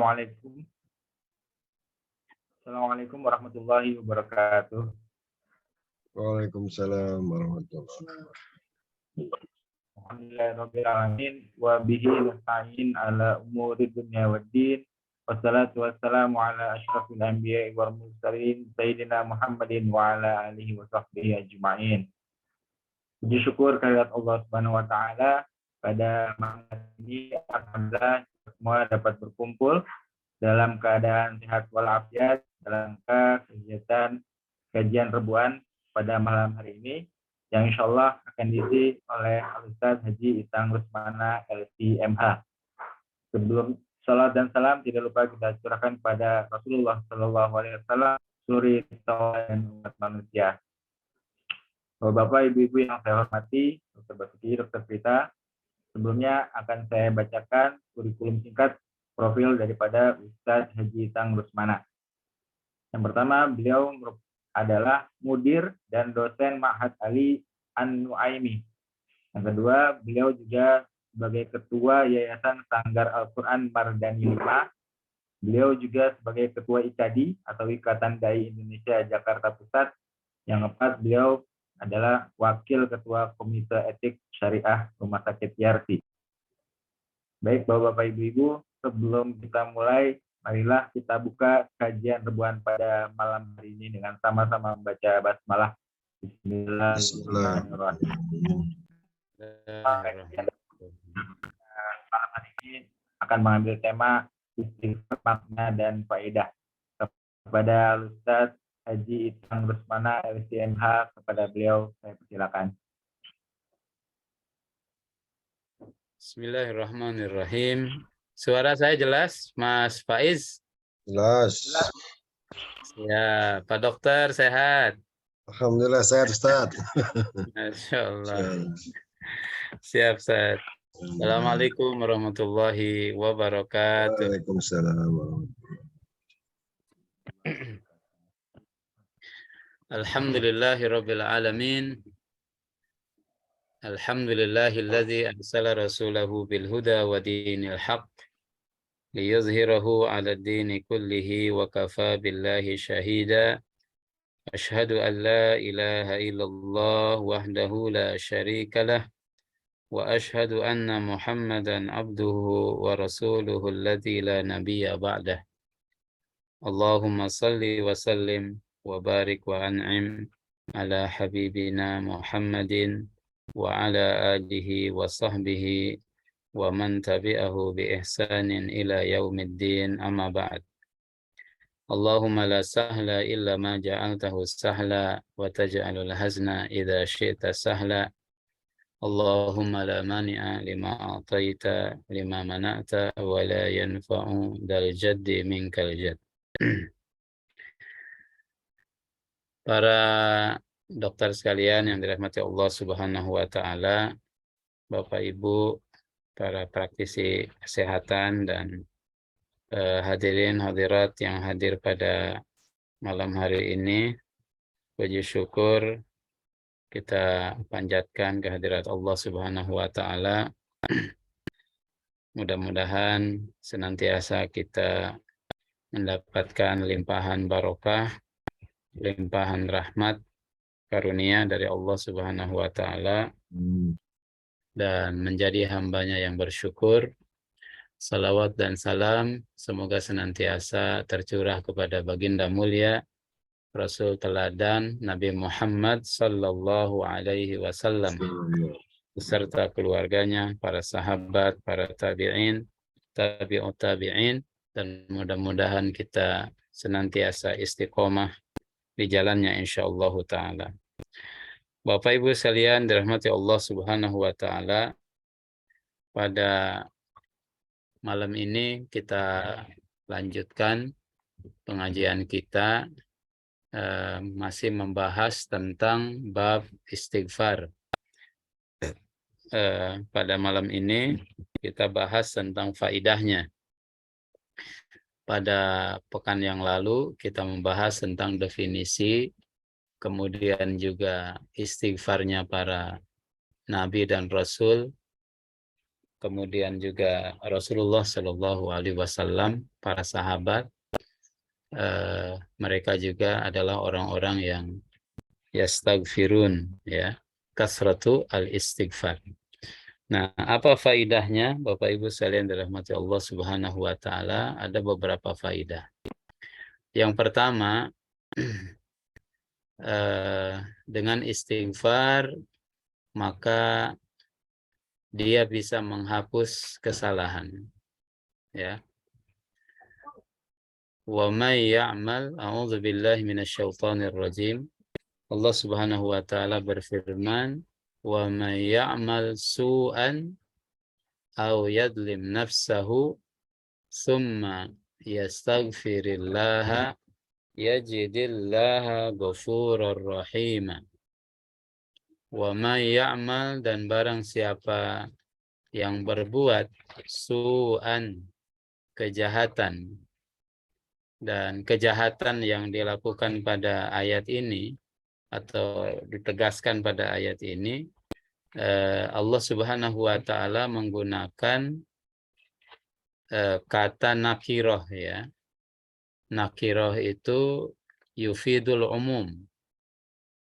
Assalamualaikum. Assalamualaikum warahmatullahi wabarakatuh. Waalaikumsalam warahmatullahi wabarakatuh. Alhamdulillahirrabbilalamin wa bihi nasta'in ala umuri dunya waddin. Wassalatu wassalamu ala asyrafil anbiya'i wal mursalin sayyidina Muhammadin wa ala alihi wa sahbihi ajma'in. Puji syukur kehadirat Allah Subhanahu wa taala pada malam ini alhamdulillah semua dapat berkumpul dalam keadaan sehat walafiat dalam kegiatan kajian rebuan pada malam hari ini yang insya Allah akan diisi oleh Al-Ustaz Haji Itang Rusmana LCMH. Sebelum salat dan salam tidak lupa kita curahkan kepada Rasulullah Shallallahu Alaihi Wasallam, seluruh dan umat manusia. Bapak, Ibu-ibu yang saya hormati, Dr. Basuki, Dr. Prita, sebelumnya akan saya bacakan kurikulum singkat profil daripada Ustadz Haji Itang Rusmana. Yang pertama, beliau adalah mudir dan dosen Ma'had Ali An-Nuaimi. Yang kedua, beliau juga sebagai ketua Yayasan Sanggar Al-Quran Mardani 5. Beliau juga sebagai ketua IKADI atau Ikatan Dai Indonesia Jakarta Pusat. Yang keempat, beliau adalah wakil ketua Komite Etik Syariah Rumah Sakit Yarsi. Baik, Bapak-Bapak, Ibu-ibu, sebelum kita mulai, marilah kita buka kajian rebuan pada malam hari ini dengan sama-sama membaca basmalah. Bismillahirrahmanirrahim. Malam hari ini akan mengambil tema istighfar, makna dan faedah. Kepada Ustaz Haji Itang Rusmana LCMH, kepada beliau saya persilakan. Bismillahirrahmanirrahim. Suara saya jelas, Mas Faiz? Jelas. Ya, Pak Dokter sehat? Alhamdulillah sehat, Ustaz. Masya Allah. Siap, Ustaz. Assalamualaikum warahmatullahi wabarakatuh. Waalaikumsalam warahmatullahi wabarakatuh. Alhamdulillahirabbil alamin. Alhamdulillahilladzi arsala rasulahu bil huda wa dinil haqq liyuzhirahu 'ala ad-dini kullihi wa kafa billahi shahida. Asyhadu an la ilaha illallah wahdahu la syarika lah wa asyhadu anna Muhammadan abduhu wa rasuluhu alladzi la nabiyya ba'dah. Allahumma salli wa sallim wa barik wa an'im ala habibina Muhammadin wa ala alihi wa sahbihi wa man tabi'ahu bi ihsanin ila yaumiddin, amma ba'd. Allahumma la sahla illa ma ja'altahu sahla wa taj'alul hazna idza syi'ta sahla. Allahumma la mani'a lima a'taita lima mana'ta wa la yanfa'u dal jaddi minkal jadd. Para dokter sekalian yang dirahmati Allah Subhanahu wa taala, Bapak Ibu, para praktisi kesehatan dan hadirin hadirat yang hadir pada malam hari ini, puji syukur kita panjatkan kehadirat Allah Subhanahu wa taala. Mudah-mudahan senantiasa kita mendapatkan limpahan barokah, limpahan rahmat karunia dari Allah Subhanahu wa taala dan menjadi hambanya yang bersyukur. Salawat dan salam semoga senantiasa tercurah kepada baginda mulia Rasul teladan Nabi Muhammad sallallahu alaihi wasallam beserta keluarganya, para sahabat, para tabi'in, tabi'ut tabi'in, dan mudah-mudahan kita senantiasa istiqomah di jalannya insyaallah taala. Bapak Ibu sekalian dirahmati Allah Subhanahu wa taala, pada malam ini kita lanjutkan pengajian kita masih membahas tentang bab istighfar. Pada malam ini kita bahas tentang faidahnya. Pada pekan yang lalu kita membahas tentang definisi, kemudian juga istighfarnya para nabi dan rasul, kemudian juga Rasulullah Shallallahu Alaihi Wasallam, para sahabat, mereka juga adalah orang-orang yang yastaghfirun, ya, kasratu al-istighfar. Nah, apa faidahnya, Bapak Ibu sekalian dirahmati Allah Subhanahu wa taala? Ada beberapa faidah. Yang pertama, dengan istighfar maka dia bisa menghapus kesalahan, ya. Wa may ya'mal, a'udzubillahi minasyaitonir rajim. Allah Subhanahu wa taala berfirman, wa may ya'mal su'an aw yadlim nafsahu thumma yastaghfirillaha yajidillaha ghafurur rahima. Wa may ya'mal, dan barang siapa yang berbuat su'an, kejahatan, dan kejahatan yang dilakukan pada ayat ini atau ditegaskan pada ayat ini, Allah Subhanahu wa taala menggunakan kata nakiroh, ya. Nakiroh itu yufidul umum.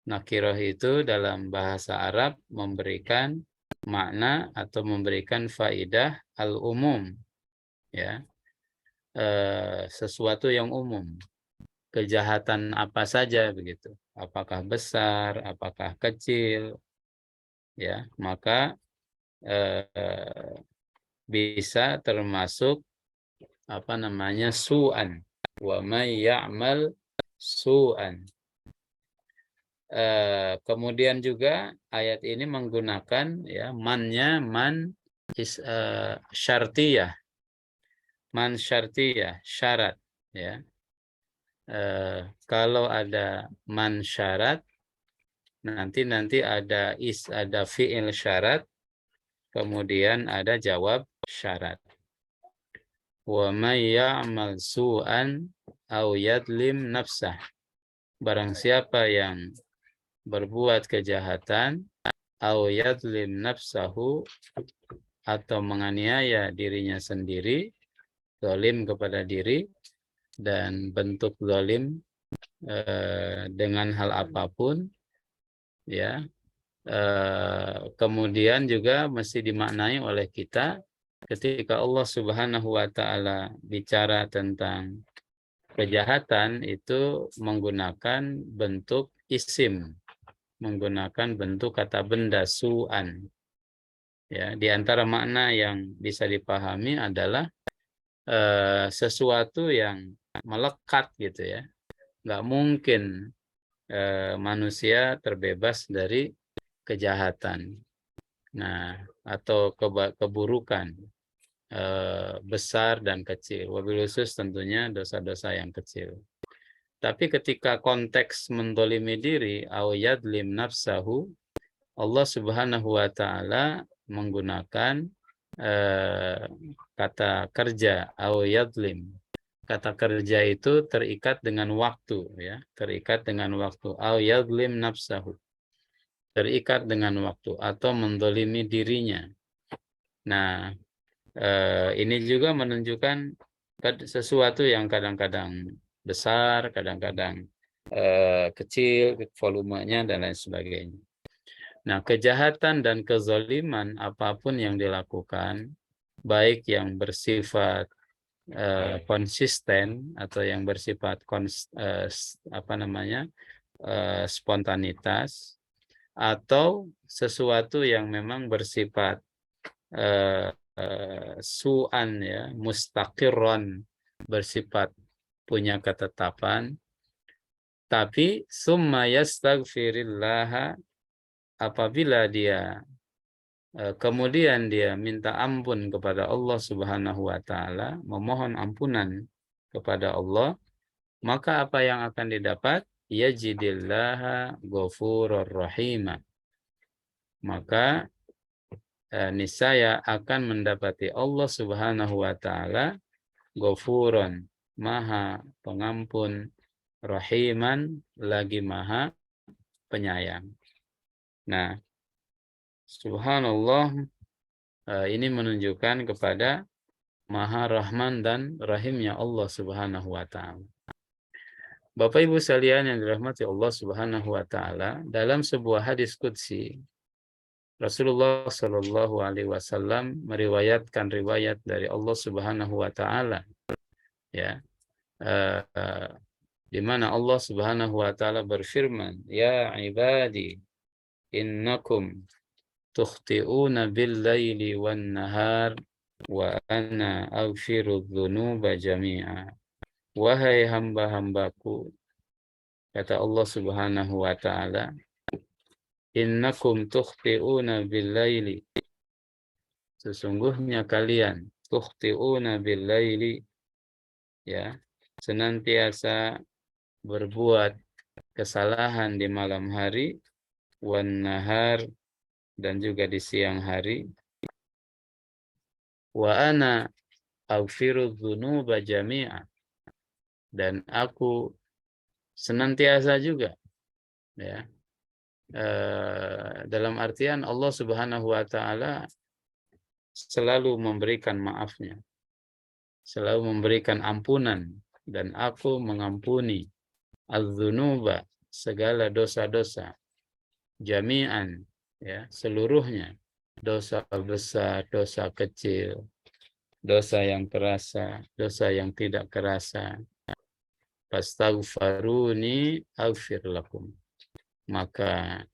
Nakiroh itu dalam bahasa Arab memberikan makna atau memberikan faidah al-umum, ya. Sesuatu yang umum. Kejahatan apa saja begitu. Apakah besar, apakah kecil, ya, maka bisa termasuk su'an. Wa may ya'mal su'an. Kemudian juga ayat ini menggunakan, ya, mannya man syartiyah. Man syartiyah, syarat, ya. Kalau ada man syarat, nanti ada ada fi'il syarat, kemudian ada jawab syarat. Wa may ya'mal su'an aw yadlim nafsah. Barang siapa yang berbuat kejahatan, aw yadlim nafsahu, atau menganiaya dirinya sendiri, zalim kepada diri, dan bentuk zalim dengan hal apapun, ya. Kemudian juga mesti dimaknai oleh kita ketika Allah Subhanahu wa taala bicara tentang kejahatan itu menggunakan bentuk isim, menggunakan bentuk kata benda su'an. Ya, di antara makna yang bisa dipahami adalah sesuatu yang melekat gitu, ya. Nggak mungkin manusia terbebas dari kejahatan, nah, atau keburukan besar dan kecil. Wabil khusus tentunya dosa-dosa yang kecil. Tapi ketika konteks mendolimi diri, aw yadlim nafsahu, Allah Subhanahu wa taala menggunakan kata kerja, aw yadlim. Kata kerja itu terikat dengan waktu, ya, terikat dengan waktu. Aw yadlim nafsahu, terikat dengan waktu atau mendolimi dirinya. Nah, ini juga menunjukkan sesuatu yang kadang-kadang besar, kadang-kadang kecil, volumenya, dan lain sebagainya. Nah, kejahatan dan kezaliman apapun yang dilakukan, baik yang bersifat konsisten atau yang bersifat spontanitas, atau sesuatu yang memang bersifat su'an, ya, mustaqirron, bersifat punya ketetapan, tapi summa yastaghfirillaha, apabila dia kemudian dia minta ampun kepada Allah Subhanahu wa taala, memohon ampunan kepada Allah, maka apa yang akan didapat? Yajidillaha ghafurur rahima. Maka niscaya akan mendapati Allah Subhanahu wa taala ghafurun, maha pengampun, rahiman, lagi maha penyayang. Nah, subhanallah, Ini menunjukkan kepada Maha Rahman dan Rahimnya Allah Subhanahu wa Ta'ala. Bapak Ibu sekalian yang dirahmati Allah Subhanahu wa Ta'ala, dalam sebuah hadis qudsi Rasulullah Shallallahu Alaihi Wasallam meriwayatkan riwayat dari Allah Subhanahu wa Ta'ala, ya, di mana Allah Subhanahu wa Ta'ala berfirman, ya ibadi innakum tukhti'una bil-laili wan-nahar wa ana aghfiru dzunuba jami'a. Wahai hamba-hambaku, kata Allah Subhanahu wa Ta'ala, innakum tukhti'una bil-laili, sesungguhnya kalian tukhti'una bil-laili, ya, senantiasa berbuat kesalahan di malam hari, wan-nahar, dan juga di siang hari. Wa ana aghfiru dzunuba jami'a, dan aku senantiasa juga, ya, dalam artian Allah Subhanahu wa Ta'ala selalu memberikan maafnya, selalu memberikan ampunan, dan aku mengampuni az-dzunuba, segala dosa-dosa, jami'an, ya, seluruhnya, dosa besar, dosa kecil, dosa yang terasa, dosa yang tidak terasa. Fastaghfiruni aghfir lakum, maka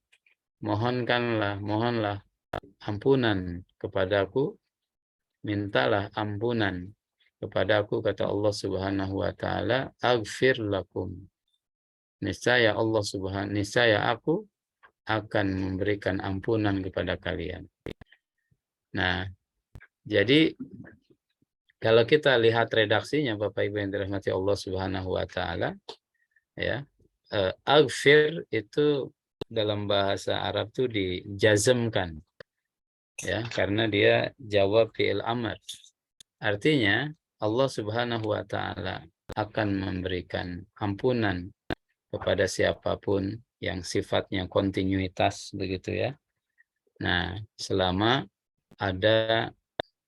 mohonlah ampunan kepadaku, mintalah ampunan kepadaku, kata Allah Subhanahu wa Ta'ala, aghfir lakum, niscaya aku akan memberikan ampunan kepada kalian. Nah, jadi kalau kita lihat redaksinya, Bapak Ibu yang dirahmati Allah Subhanahu wa Ta'ala, ya, aghfir itu dalam bahasa Arab itu dijazmkan, ya, karena dia jawab fi'il amr. Artinya Allah Subhanahu wa Ta'ala akan memberikan ampunan kepada siapapun yang sifatnya kontinuitas, begitu ya. Nah, selama ada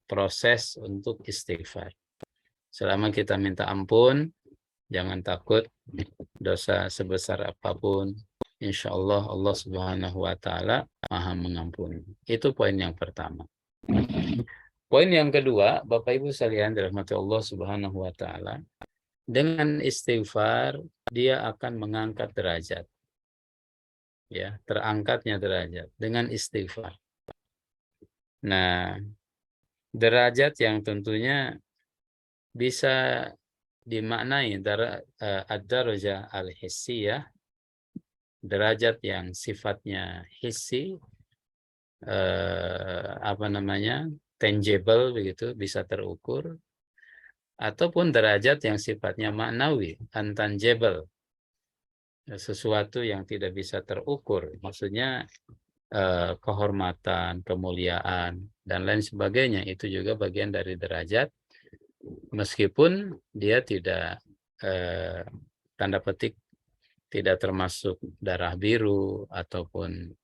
proses untuk istighfar. Selama kita minta ampun, jangan takut dosa sebesar apapun, insya Allah Allah Subhanahu wa Ta'ala Maha mengampuni. Itu poin yang pertama. Poin yang kedua, Bapak Ibu sekalian dirahmati Allah Subhanahu wa Ta'ala, dengan istighfar dia akan mengangkat derajat. Ya, terangkatnya derajat dengan istighfar. Nah, derajat yang tentunya bisa dimaknai ad-darajah al-hissiyah, derajat yang sifatnya hissi, tangible, begitu, bisa terukur, ataupun derajat yang sifatnya maknawi, untangible, sesuatu yang tidak bisa terukur, maksudnya kehormatan, kemuliaan, dan lain sebagainya. Itu juga bagian dari derajat, meskipun dia tidak tanda petik tidak termasuk darah biru ataupun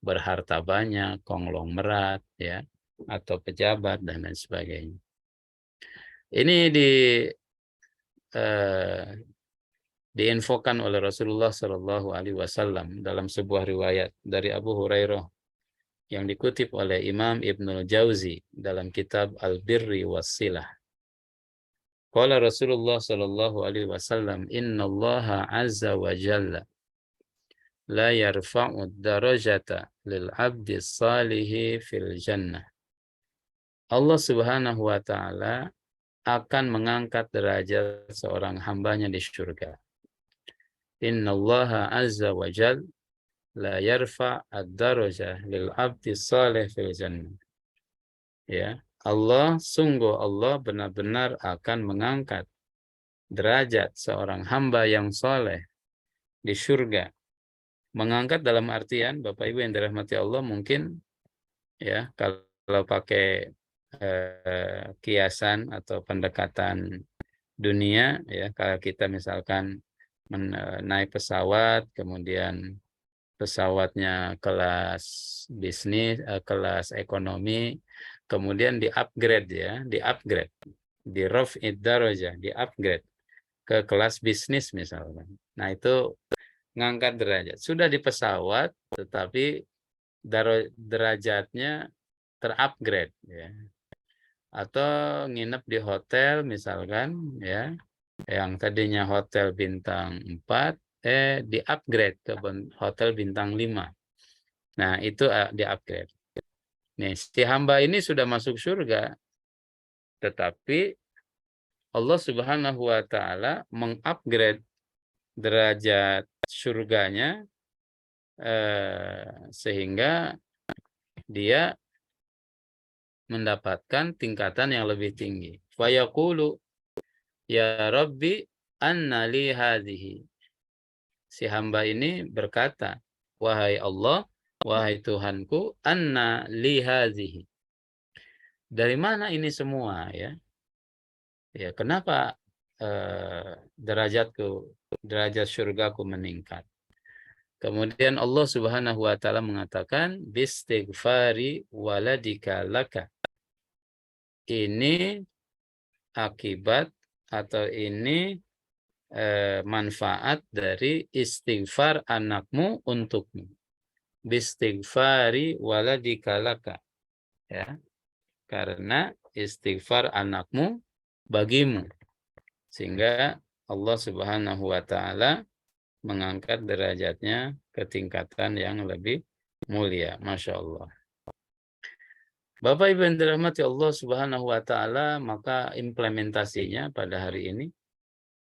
berharta banyak, konglomerat, ya, atau pejabat dan lain sebagainya. Ini diinfokan oleh Rasulullah Shallallahu Alaihi Wasallam dalam sebuah riwayat dari Abu Hurairah yang dikutip oleh Imam Ibnul Jauzi dalam kitab Al-Birri Was-Silah. Qala Rasulullah Shallallahu Alaihi Wasallam, Inna Allah Azza wa Jalla la yarfa'u darajata lil abdi salihi fil jannah. Allah Subhanahu wa Ta'ala akan mengangkat derajat seorang hambanya di surga. Inna Allah Azza wa Jalla la yarfa' ad-darajah lil abdi salih fil jannah. Ya, sungguh Allah benar-benar akan mengangkat derajat seorang hamba yang saleh di surga. Mengangkat dalam artian, Bapak Ibu yang dirahmati Allah, mungkin ya kalau pakai kiasan atau pendekatan dunia, ya, kalau kita misalkan naik pesawat, kemudian pesawatnya kelas bisnis, kelas ekonomi, kemudian di-upgrade ya, di-upgrade, di raf'id darajah, di-upgrade ke kelas bisnis misalkan. Nah, itu ngangkat derajat. Sudah di pesawat, tetapi derajatnya terupgrade ya. Atau nginep di hotel misalkan ya, yang tadinya hotel bintang 4 di-upgrade ke hotel bintang 5. Nah, itu di-upgrade. Nih, si hamba ini sudah masuk surga, tetapi Allah Subhanahu wa taala mengupgrade derajat surganya sehingga dia mendapatkan tingkatan yang lebih tinggi. Wa yaqulu ya Rabbi anna li hadhihi. Si hamba ini berkata, wahai Allah, wahai Tuhanku, anna li hadhihi. Dari mana ini semua ya? Ya, kenapa derajat surgaku meningkat? Kemudian Allah Subhanahu wa taala mengatakan bistighfari waladika laka. Ini akibat atau ini manfaat dari istighfar anakmu untukmu. Bistighfari waladika laka. Ya. Karena istighfar anakmu bagimu. Sehingga Allah Subhanahu wa taala mengangkat derajatnya ke tingkatan yang lebih mulia. Masya Allah. Bapak Ibu yang dirahmati Allah Subhanahu wa taala, maka implementasinya pada hari ini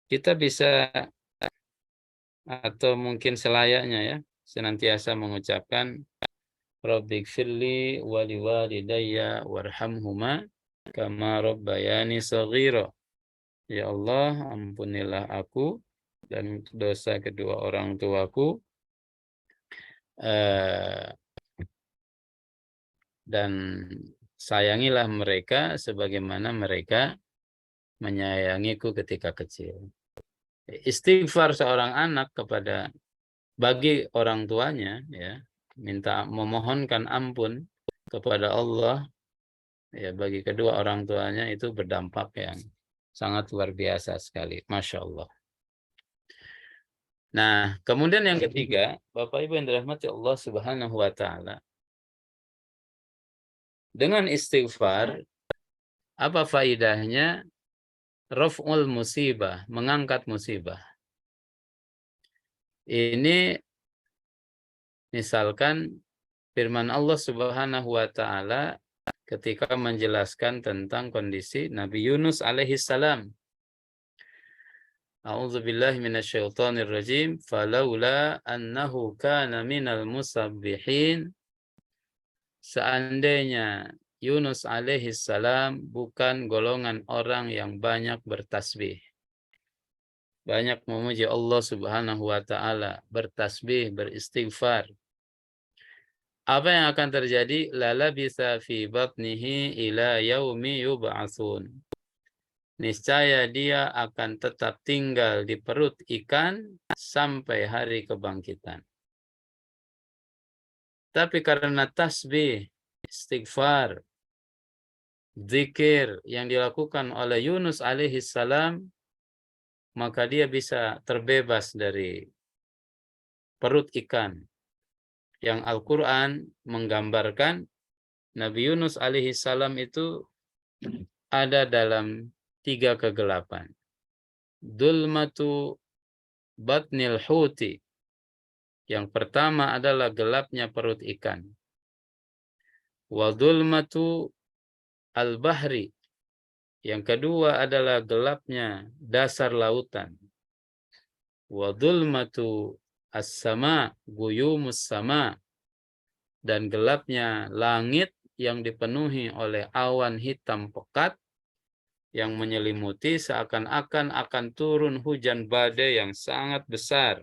kita bisa atau mungkin selayaknya ya senantiasa mengucapkan Rabbighfirli wa liwalidayya warhamhuma kama rabbayani shaghira. Ya Allah, ampunilah aku dan dosa kedua orang tuaku dan sayangilah mereka sebagaimana mereka menyayangiku ketika kecil. Istighfar seorang anak bagi orang tuanya ya, memohonkan ampun kepada Allah ya bagi kedua orang tuanya itu berdampak yang sangat luar biasa sekali. Masya Allah. Nah, kemudian yang ketiga, Bapak Ibu yang dirahmati Allah Subhanahu wa taala. Dengan istighfar, apa faidahnya? Raf'ul musibah, mengangkat musibah. Ini misalkan firman Allah Subhanahu wa taala ketika menjelaskan tentang kondisi Nabi Yunus alaihissalam. A'udzubillahi minasyaitonir rajim. Falaula annahu kana minal musabbihin. Seandainya Yunus alaihissalam bukan golongan orang yang banyak bertasbih. Banyak memuji Allah Subhanahu wa taala, bertasbih, beristighfar. Apa yang akan terjadi? Lalabitha fi batnihi ila yaumi yub'atsun. Niscaya dia akan tetap tinggal di perut ikan sampai hari kebangkitan. Tapi karena tasbih, istighfar, zikir yang dilakukan oleh Yunus alaihissalam, maka dia bisa terbebas dari perut ikan. Yang Al-Quran menggambarkan Nabi Yunus alaihissalam itu ada dalam 3 kegelapan. Dulmatu batnil huti. Yang pertama adalah gelapnya perut ikan. Wa dulmatu al-bahri. Yang kedua adalah gelapnya dasar lautan. Wa dulmatu as-sama, guyumus sama. Dan gelapnya langit yang dipenuhi oleh awan hitam pekat yang menyelimuti seakan-akan akan turun hujan badai yang sangat besar.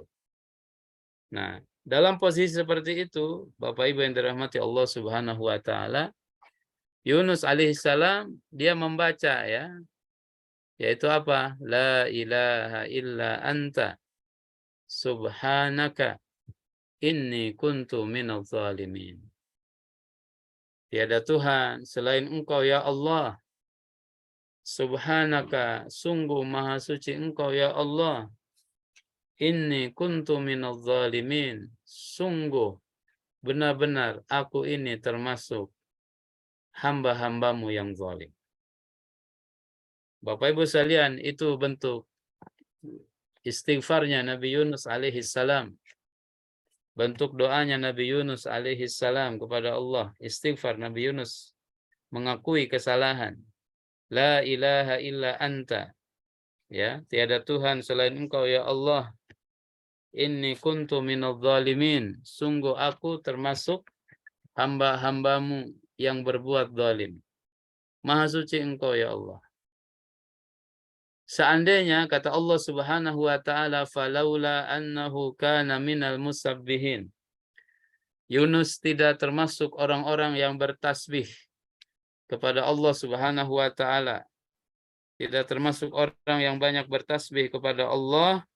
Nah, dalam posisi seperti itu, Bapak Ibu yang dirahmati Allah Subhanahu wa taala, Yunus alaihissalam dia membaca ya, yaitu apa? La ilaha illa anta subhanaka inni kuntu minadh dhalimin. Tiada Tuhan selain Engkau ya Allah. Subhanaka, sungguh maha suci Engkau ya Allah. Inni kuntu minadh zalimin. Sungguh benar-benar aku ini termasuk hamba-hambamu yang zalim. Bapak Ibu sekalian, itu bentuk istighfarnya Nabi Yunus alaihi salam. Bentuk doanya Nabi Yunus alaihi salam kepada Allah. Istighfar Nabi Yunus mengakui kesalahan. La ilaha illa anta. Ya, tiada Tuhan selain Engkau ya Allah. Inni kuntu minadh zalimin. Sungguh aku termasuk hamba-hambamu yang berbuat zalim. Maha suci Engkau ya Allah. Seandainya kata Allah Subhanahu wa taala, falaula annahu kana minal musabbihin. Yunus tidak termasuk orang-orang yang bertasbih kepada Allah Subhanahu wa taala. Tidak termasuk orang yang banyak bertasbih kepada Allah.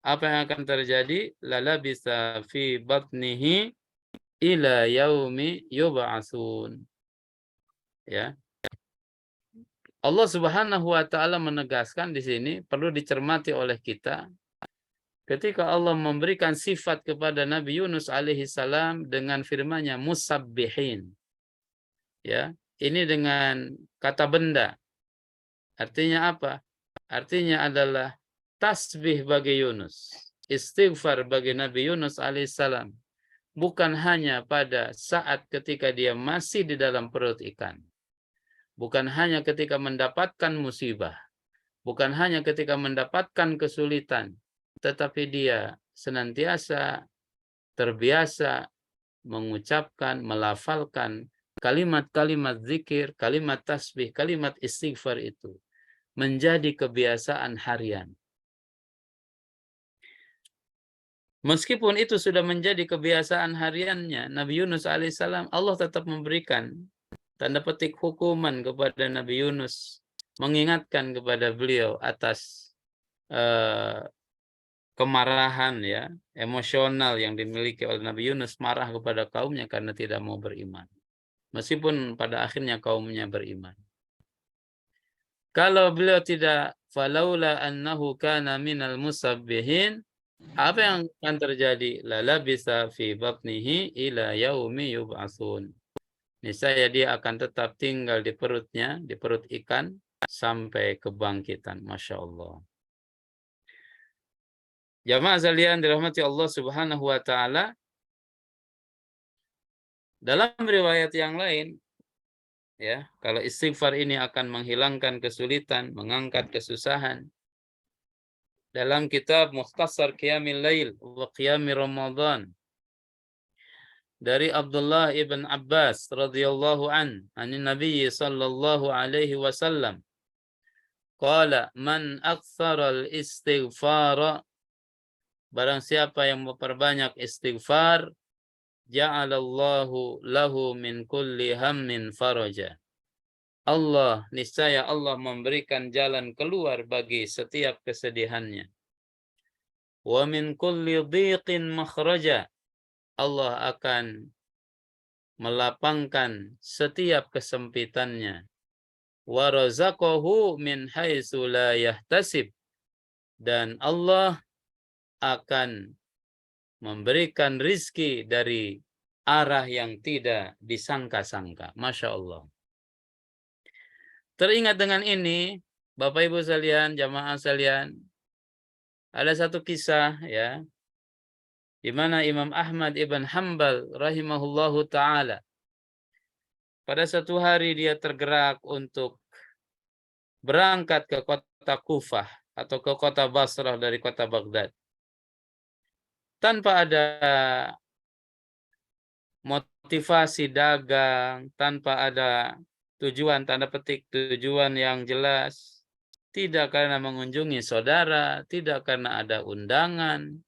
Apa yang akan terjadi? Lalabisa fi batnihi ila yaumi yub'atsun. Ya. Allah Subhanahu wa taala menegaskan di sini perlu dicermati oleh kita ketika Allah memberikan sifat kepada Nabi Yunus alaihi salam dengan firman-Nya musabbihin. Ya, ini dengan kata benda. Artinya apa? Artinya adalah tasbih bagi Yunus, istighfar bagi Nabi Yunus alaihissalam, bukan hanya pada saat ketika dia masih di dalam perut ikan, bukan hanya ketika mendapatkan musibah, bukan hanya ketika mendapatkan kesulitan, tetapi dia senantiasa terbiasa mengucapkan, melafalkan kalimat-kalimat zikir, kalimat tasbih, kalimat istighfar itu menjadi kebiasaan harian. Meskipun itu sudah menjadi kebiasaan hariannya, Nabi Yunus alaihissalam, Allah tetap memberikan tanda petik hukuman kepada Nabi Yunus, mengingatkan kepada beliau atas kemarahan ya, emosional yang dimiliki oleh Nabi Yunus, marah kepada kaumnya karena tidak mau beriman. Meskipun pada akhirnya kaumnya beriman. Kalau beliau tidak, falaula annahu kana minal musabbihin, apa yang akan terjadi? Lalabisa fi batnihi ila yaumi yub'atsun. Niscaya dia akan tetap tinggal di perutnya, di perut ikan sampai kebangkitan. Masya Allah. Jamaah sekalian dirahmati Allah Subhanahu wa taala. Dalam riwayat yang lain, ya, kalau istighfar ini akan menghilangkan kesulitan, mengangkat kesusahan. Dalam kitab Mukhtasar Qiyamil Lail wa Qiyamir Ramadan dari Abdullah ibn Abbas radhiyallahu an Nabi sallallahu alaihi wasallam qala man aktsara al-istighfara, barang siapa yang memperbanyak istighfar, ja'alallahu lahu min kulli hammin faraja. Niscaya Allah memberikan jalan keluar bagi setiap kesedihannya. Wa min kulli dhiqin makhraja. Allah akan melapangkan setiap kesempitannya. Wa razaqahu min haitsu la yahtasib. Dan Allah akan memberikan rizki dari arah yang tidak disangka-sangka. Masya Allah. Teringat dengan ini, Bapak Ibu sekalian, jamaah sekalian, ada satu kisah ya, di mana Imam Ahmad ibn Hanbal rahimahullahu taala pada satu hari dia tergerak untuk berangkat ke kota Kufah atau ke kota Basrah dari kota Baghdad. Tanpa ada motivasi dagang, tanpa ada tujuan, tanda petik tujuan yang jelas, tidak karena mengunjungi saudara, tidak karena ada undangan,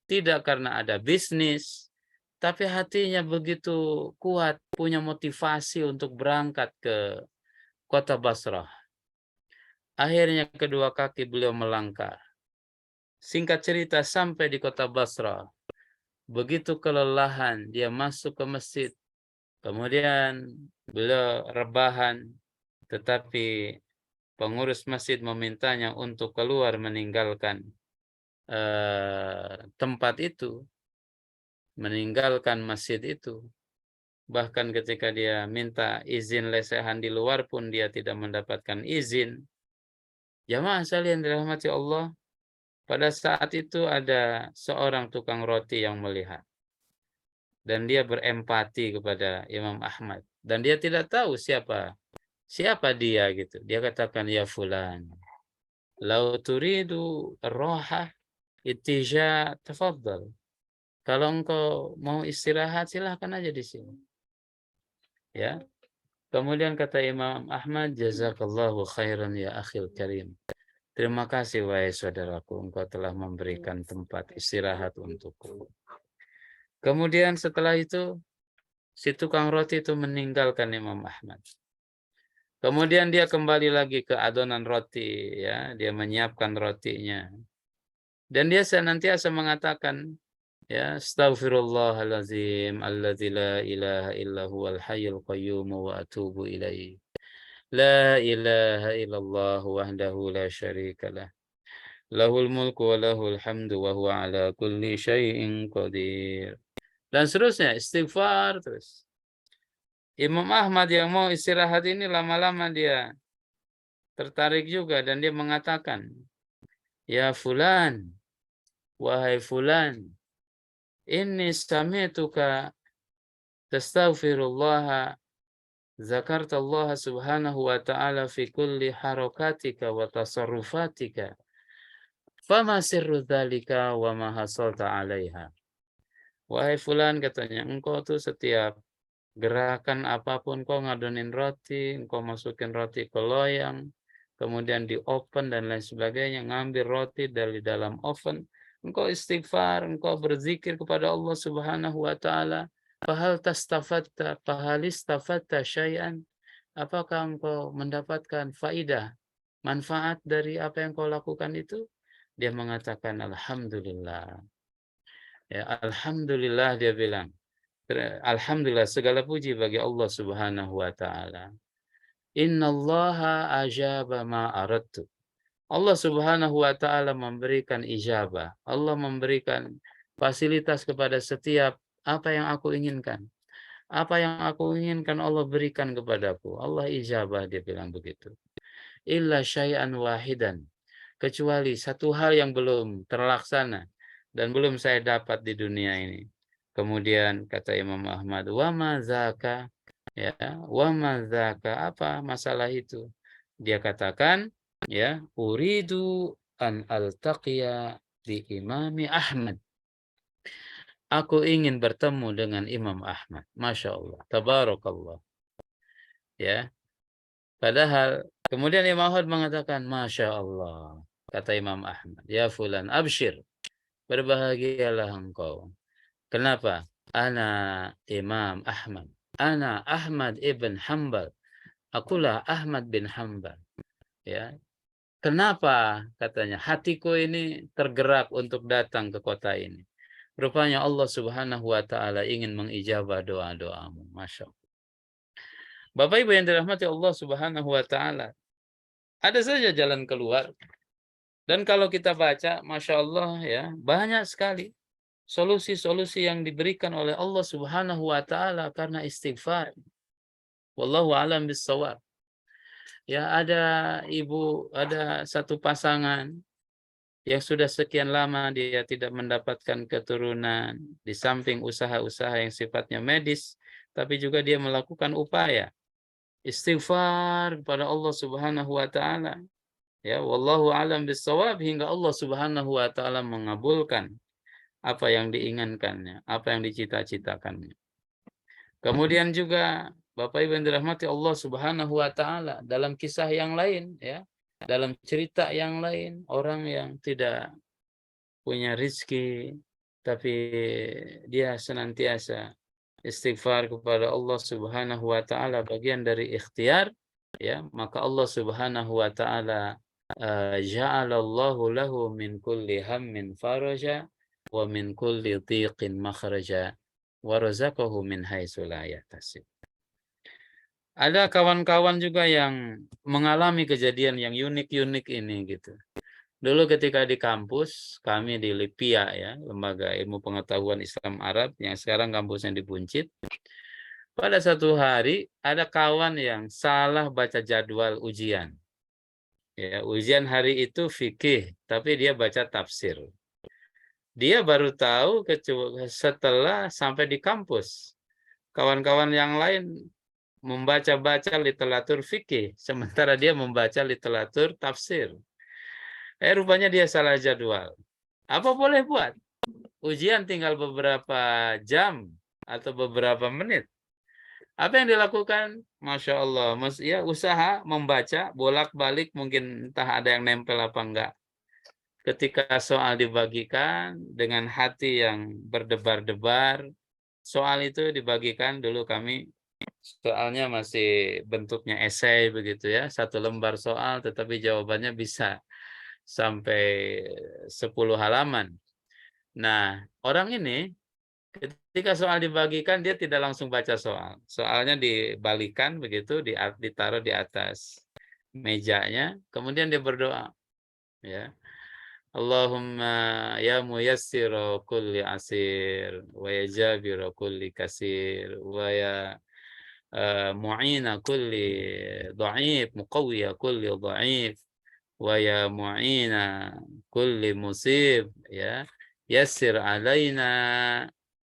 tidak karena ada bisnis, tapi hatinya begitu kuat, punya motivasi untuk berangkat ke kota Basrah. Akhirnya kedua kaki beliau melangkah. Singkat cerita, sampai di kota Basrah. Begitu kelelahan, dia masuk ke masjid. Kemudian beliau rebahan, tetapi pengurus masjid memintanya untuk keluar meninggalkan tempat itu, meninggalkan masjid itu. Bahkan ketika dia minta izin lesehan di luar pun dia tidak mendapatkan izin. Jamaah sekalian dirahmati Allah, pada saat itu ada seorang tukang roti yang melihat. Dan dia berempati kepada Imam Ahmad. Dan dia tidak tahu siapa dia gitu. Dia katakan, ya fulan, lau turidu roha itija tafadhal. Kalau engkau mau istirahat, silahkan aja di sini. Ya. Kemudian kata Imam Ahmad, jazakallahu khairan ya akhil karim. Terima kasih wahai saudaraku, engkau telah memberikan tempat istirahat untukku. Kemudian setelah itu, si tukang roti itu meninggalkan Imam Ahmad. Kemudian dia kembali lagi ke adonan roti, ya, dia menyiapkan rotinya. Dan dia senantiasa mengatakan, ya, astaghfirullahalazim alladzi la ilaha illa huwal hayyul qayyum wa atubu ilaihi. La ilaha illallah wahdahu la syarikalah. Lahul mulku wa lahul hamdu wa huwa ala kulli syai'in qadir. Dan seterusnya, istighfar terus. Imam Ahmad yang mau istirahat ini lama-lama dia tertarik juga dan dia mengatakan, ya fulan, wahai fulan, inni sami'tuka tastaghfirullah, zakartallaha subhanahu wa ta'ala fi kulli harakatika wa tasarrufatika, fama sirru dzalika wa ma hasalta 'alaiha. Wahai fulan, katanya, engkau tuh setiap gerakan apapun kau ngadonin roti, engkau masukin roti ke loyang, kemudian di oven dan lain sebagainya, ngambil roti dari dalam oven, engkau istighfar, engkau berzikir kepada Allah Subhanahu wa taala, fahal istafatta syai'an, apakah engkau mendapatkan faidah, manfaat dari apa yang kau lakukan itu? Dia mengatakan alhamdulillah. Ya, alhamdulillah, dia bilang. Alhamdulillah, segala puji bagi Allah Subhanahu wa taala. Innallaha ajaba ma aradtu. Allah Subhanahu wa taala memberikan ijabah. Allah memberikan fasilitas kepada setiap apa yang aku inginkan. Apa yang aku inginkan Allah berikan kepadaku. Allah ijabah, dia bilang begitu. Illa syai'an wahidan. Kecuali satu hal yang belum terlaksana dan belum saya dapat di dunia ini. Kemudian kata Imam Ahmad, wa mazaka, ya, wa mazaka, apa masalah itu? Dia katakan, ya, uridu an altaqiya di Imami Ahmad. Aku ingin bertemu dengan Imam Ahmad. Masya Allah, tabarakallah. Ya, padahal kemudian Imam Ahmad mengatakan, Masya Allah, kata Imam Ahmad, ya fulan, abshir, berbahagialah engkau. Kenapa? Ana Imam Ahmad. Ana Ahmad ibn Hanbal. Akulah Ahmad bin Hanbal. Ya. Kenapa? Katanya, hatiku ini tergerak untuk datang ke kota ini. Rupanya Allah Subhanahu wa taala ingin mengijabah doa-doamu. Masya Allah. Bapak Ibu yang dirahmati Allah Subhanahu wa taala, ada saja jalan keluar. Dan kalau kita baca, Masya Allah, ya, banyak sekali solusi-solusi yang diberikan oleh Allah Subhanahu wa taala karena istighfar. Wallahu a'lam bissawab. Ya, ada satu pasangan yang sudah sekian lama dia tidak mendapatkan keturunan, di samping usaha-usaha yang sifatnya medis, tapi juga dia melakukan upaya istighfar kepada Allah Subhanahu wa taala. Ya, wallahu a'lam bissawab, hingga Allah Subhanahu wa taala mengabulkan apa yang diinginkannya, apa yang dicita-citakannya. Kemudian juga Bapak Ibu yang dirahmati Allah Subhanahu wa taala, dalam kisah yang lain, ya, dalam cerita yang lain, orang yang tidak punya rizki tapi dia senantiasa istighfar kepada Allah Subhanahu wa taala, bagian dari ikhtiar, ya, maka Allah Subhanahu wa taala ja'alallahu lahu min kulli hammin faraja wa min kulli dhiqin makhraja. wa razaqahu min haitsu la yahtasib. Ada kawan-kawan juga yang mengalami kejadian yang unik-unik ini gitu. Dulu ketika di kampus, kami di LIPIA ya, Lembaga Ilmu Pengetahuan Islam Arab yang sekarang kampusnya di Buncit. Pada satu hari ada kawan yang salah baca jadwal ujian. Ya, ujian hari itu fikih, tapi dia baca tafsir. Dia baru tahu setelah sampai di kampus. Kawan-kawan yang lain membaca-baca literatur fikih, sementara dia membaca literatur tafsir. Rupanya dia salah jadwal. Apa boleh buat? Ujian tinggal beberapa jam atau beberapa menit. Apa yang dilakukan? Masya Allah, ya usaha membaca bolak-balik, mungkin entah ada yang nempel apa enggak. Ketika soal dibagikan dengan hati yang berdebar-debar, soal itu dibagikan dulu kami. Soalnya masih bentuknya esai begitu ya, 1 lembar soal tetapi jawabannya bisa sampai 10 halaman. Nah, orang ini ketika soal dibagikan dia tidak langsung baca soal. Soalnya dibalikan begitu, ditaruh di atas mejanya, kemudian dia berdoa. Ya. Allahumma ya muyassira kulli asir wa ya jabira kulli kasir wa ya mu'ina kulli dha'if, muqawwiya kulli dha'if, wa ya mu'ina kulli musib, ya yassir alaina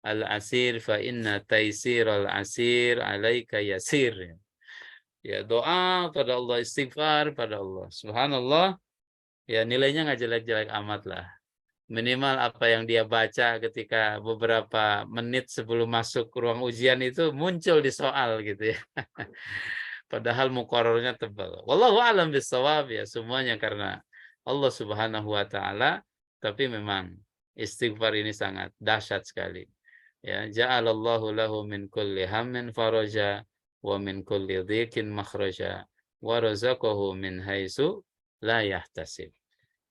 al-asir fa inna taysir al-asir alaika yasir. Ya, doa pada Allah, istighfar pada Allah. Subhanallah, ya nilainya nggak jelek-jelek amat lah. Minimal apa yang dia baca ketika beberapa menit sebelum masuk ruang ujian itu muncul di soal gitu ya. Padahal muqarrarnya tebal. Wallahu a'lam bissawab, ya semuanya karena Allah Subhanahu wa taala, tapi memang istighfar ini sangat dahsyat sekali. Ya, ja'alallahu lahu min kulli hammin faraja wa min kulli dhiqin makhraja wa razaqahu min haitsu la yahtasib.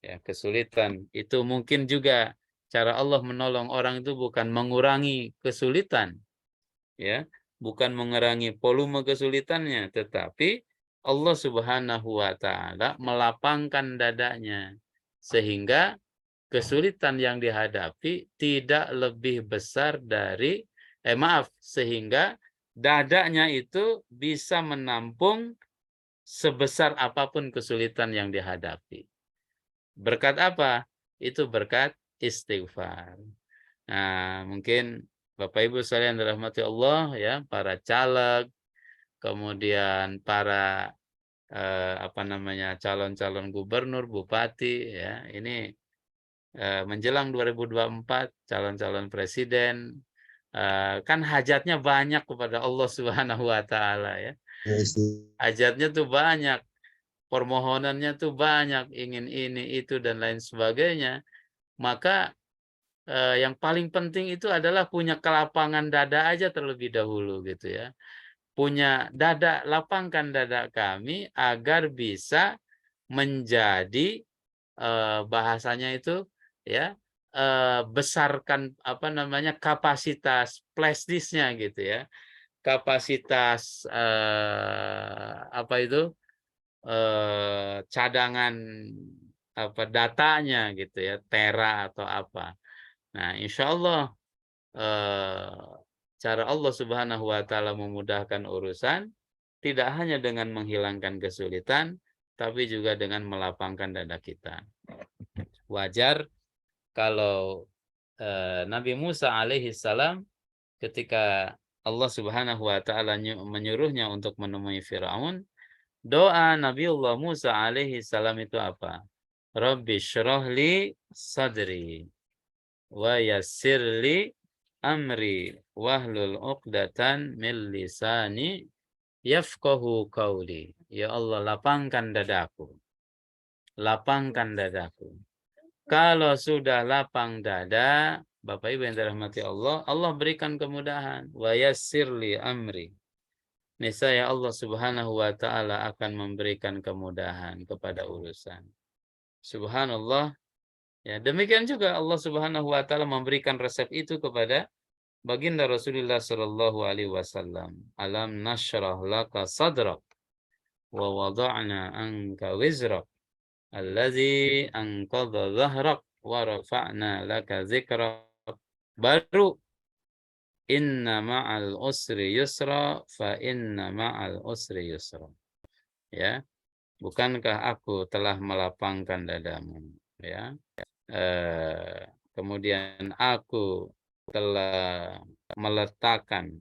Ya, kesulitan itu mungkin juga cara Allah menolong orang itu bukan mengurangi kesulitan, ya, bukan mengurangi volume kesulitannya, tetapi Allah Subhanahu wa taala melapangkan dadanya sehingga kesulitan yang dihadapi tidak lebih besar dari sehingga dadanya itu bisa menampung sebesar apapun kesulitan yang dihadapi. Berkat apa? Itu berkat istighfar. Nah, mungkin Bapak Ibu sekalian dirahmati Allah ya, para caleg, kemudian para calon-calon gubernur, bupati ya, ini menjelang 2024 calon-calon presiden, kan hajatnya banyak kepada Allah Subhanahu wa taala ya. Ya, Hajatnya tuh banyak. Permohonannya tuh banyak, ingin ini, itu, dan lain sebagainya. Maka yang paling penting itu adalah punya kelapangan dada aja terlebih dahulu gitu ya. Punya dada, lapangkan dada kami agar bisa menjadi bahasanya itu ya, besarkan kapasitas flash disk-nya gitu ya. Kapasitas cadangan datanya gitu ya, tera atau apa. Nah, insya Allah cara Allah Subhanahu wa taala memudahkan urusan tidak hanya dengan menghilangkan kesulitan, tapi juga dengan melapangkan dada kita. Wajar kalau Nabi Musa alaihi salam ketika Allah Subhanahu wa taala menyuruhnya untuk menemui Firaun, doa Nabiullah Musa alaihi salam itu apa? Rabbi syrahli sadri wa yassirli amri wahlul uqdatan min lisani yafqahu qawli. Ya Allah, lapangkan dadaku. Lapangkan dadaku. Kalau sudah lapang dada, Bapak Ibu yang dirahmati Allah, Allah berikan kemudahan. Wa yassirli amri. Niscaya Allah Subhanahu wa taala akan memberikan kemudahan kepada urusan. Subhanallah. Ya, demikian juga Allah Subhanahu wa taala memberikan resep itu kepada baginda Rasulullah Shallallahu Alaihi Wasallam, alam nashrah laka sadrak wa wada'na anka wizrak alladzi anqadha dhahrak wa rafa'na laka dzikrak. Baru inna ma'al usri yusra fa inna ma'al usri yusra. Ya, bukankah aku telah melapangkan dadamu, ya. Kemudian aku telah meletakkan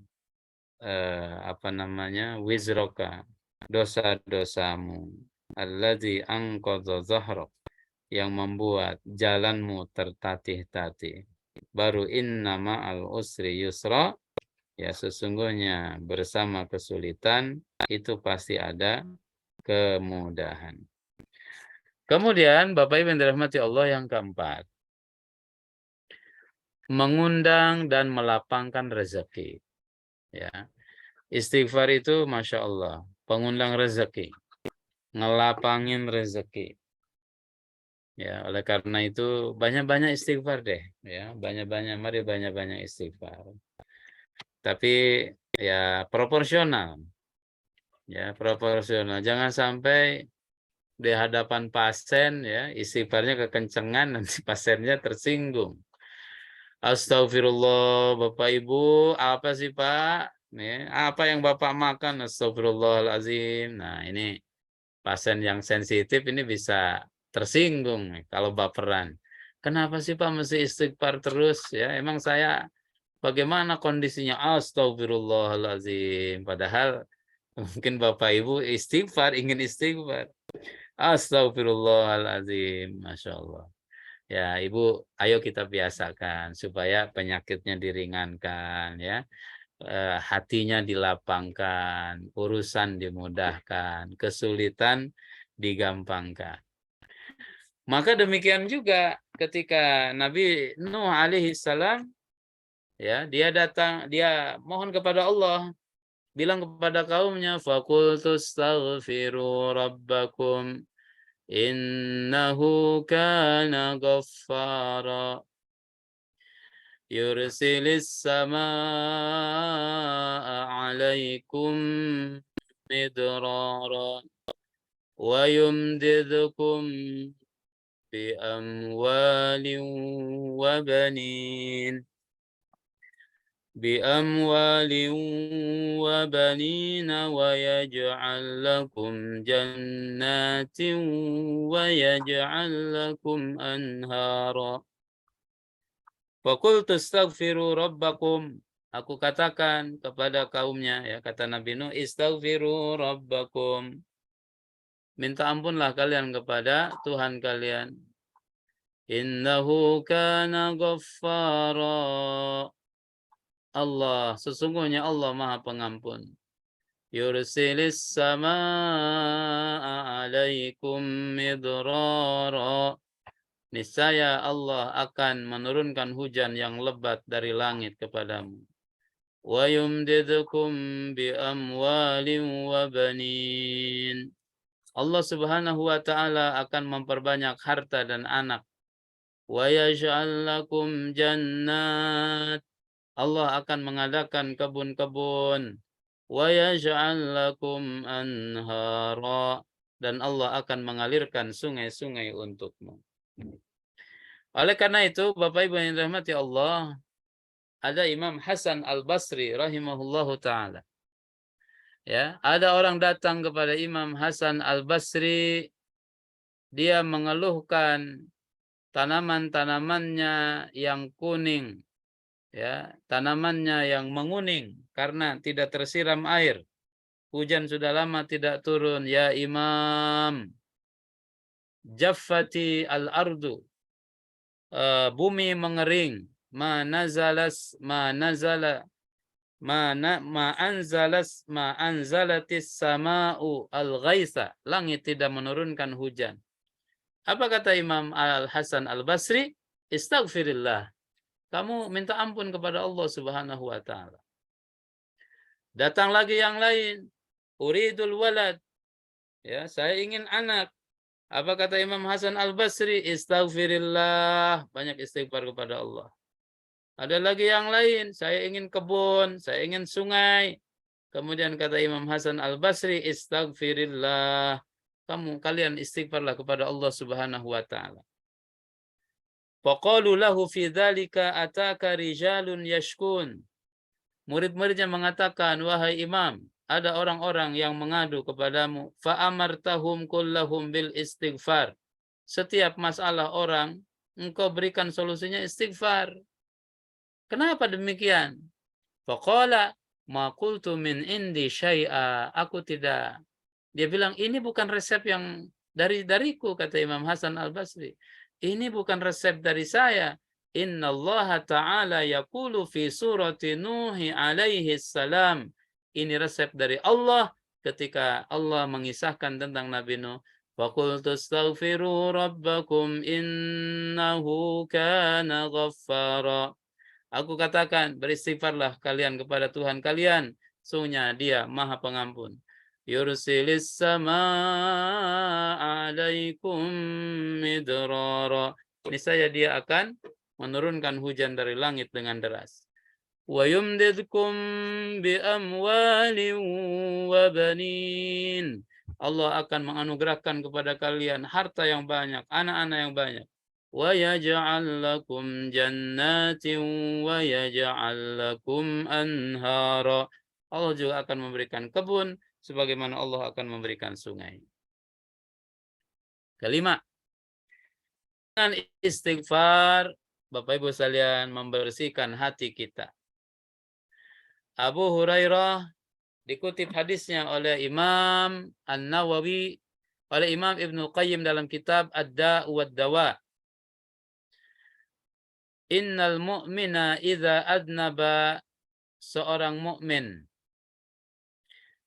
wizroka, dosa-dosamu, alladzi anqadha dhahrak, yang membuat jalanmu tertatih-tatih. Baru inna ma'al usri yusra, ya sesungguhnya bersama kesulitan itu pasti ada kemudahan. Kemudian Bapak Ibu yang dirahmati Allah, yang keempat, mengundang dan melapangkan rezeki. Ya, istighfar itu Masya Allah, pengundang rezeki, ngelapangin rezeki. Ya, oleh karena itu banyak-banyak istighfar deh. Ya, mari banyak-banyak istighfar. Tapi ya proporsional. Ya, proporsional. Jangan sampai di hadapan pasien ya istighfarnya kekencengan, nanti pasiennya tersinggung. Astagfirullah, Bapak Ibu, apa sih Pak? Nih, apa yang Bapak makan? Astagfirullahaladzim. Nah, ini pasien yang sensitif ini bisa tersinggung nih, kalau baperan. Kenapa sih Pak mesti istighfar terus? Ya, emang saya bagaimana kondisinya? Astagfirullahaladzim. Padahal mungkin Bapak Ibu ingin istighfar. Astagfirullahaladzim. Masya Allah. Ya, Ibu, ayo kita biasakan supaya penyakitnya diringankan, ya, hatinya dilapangkan, urusan dimudahkan, kesulitan digampangkan. Maka demikian juga ketika Nabi Nuh alaihi salam, ya, dia mohon kepada Allah, bilang kepada kaumnya, faqultu astaghfiru rabbakum innahu kana ghaffara yursilis samaa 'alaikum midrara wa yumdidkum bi amwalin wa banin wa yaj'al lakum jannatin wa yaj'al lakum anhara. Faqultu astaghfiru rabbakum. Aku katakan kepada kaumnya, ya, kata Nabi Nuh, istaghfiru rabbakum. Minta ampunlah kalian kepada Tuhan kalian. Innahu kana ghaffara. Allah, sesungguhnya Allah Maha Pengampun. Yursilis samaa 'alaikum midrara. Niscaya Allah akan menurunkan hujan yang lebat dari langit kepadamu. Wa yumdidkum bi amwalin wa banin. Allah Subhanahu wa taala akan memperbanyak harta dan anak. Wa yaj'al lakum jannat. Allah akan mengadakan kebun-kebun. Wa yaj'al lakum anhara. Dan Allah akan mengalirkan sungai-sungai untukmu. Oleh karena itu, Bapak Ibu yang dirahmati Allah, ada Imam Hasan Al-Basri rahimahullahu taala. Ya, ada orang datang kepada Imam Hasan Al-Basri, dia mengeluhkan tanaman-tanamannya yang kuning, ya, tanamannya yang menguning karena tidak tersiram air. Hujan sudah lama tidak turun. Ya Imam, jaffati al-ardu, bumi mengering, ma anzalatis sama'u al-ghaitha, langit tidak menurunkan hujan. Apa kata Imam Al-Hasan Al-Basri? Istaghfirillah. Kamu minta ampun kepada Allah Subhanahu wa taala. Datang lagi yang lain, uridul walad. Ya, saya ingin anak. Apa kata Imam Hasan Al-Basri? Istaghfirillah. Banyak istighfar kepada Allah. Ada lagi yang lain, saya ingin kebun, saya ingin sungai. Kemudian kata Imam Hasan Al-Basri, istaghfirillah. Kalian istighfarlah kepada Allah Subhanahu wa taala. Faqalu lahu fi dzalika ataka rijalun yashkun. Murid-muridnya mengatakan, wahai Imam, ada orang-orang yang mengadu kepadamu. Fa'amartahum kullahum bil istighfar. Setiap masalah orang, engkau berikan solusinya istighfar. Kenapa demikian? Faqala ma qultu min indi syai'a. Aku tidak. Dia bilang ini bukan resep yang dariku, kata Imam Hasan Al-Basri. Ini bukan resep dari saya. Inna Allah Ta'ala yaqulu fi surati Nuhi alaihi salam. Ini resep dari Allah ketika Allah mengisahkan tentang Nabi Nuh. Faqultu astaghfiru rabbakum innahu kana ghaffara. Aku katakan, beristighfarlah kalian kepada Tuhan kalian. Sungguhnya dia maha pengampun. Yursilis sama'a alaikum midrara. Niscaya dia akan menurunkan hujan dari langit dengan deras. Wa yumdidkum bi amwalin wa banin. Allah akan menganugerahkan kepada kalian harta yang banyak, anak-anak yang banyak. Wa yaj'al lakum jannatin wa yaj'al lakum anhara. Allah juga akan memberikan kebun sebagaimana Allah akan memberikan sungai. Kelima, dengan istighfar, Bapak Ibu sekalian, membersihkan hati kita. Abu Hurairah dikutip hadisnya oleh Imam An-Nawawi, oleh Imam Ibnu Qayyim dalam kitab Ad-Da' wad-Dawa. Innal mu'mina idza adnaba, seorang mukmin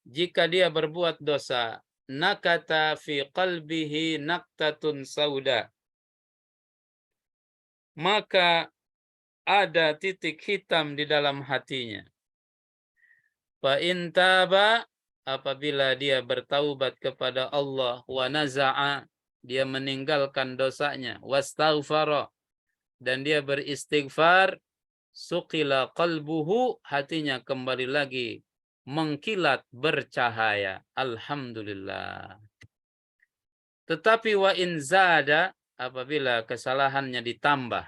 jika dia berbuat dosa, nakata fi qalbihi naktatun sauda, maka ada titik hitam di dalam hatinya. Fa in taba, apabila dia bertaubat kepada Allah, wa naza'a, dia meninggalkan dosanya, wastaghfara, dan dia beristighfar, suqila qalbuhu, hatinya kembali lagi mengkilat bercahaya. Alhamdulillah. Tetapi wa in zada, apabila kesalahannya ditambah,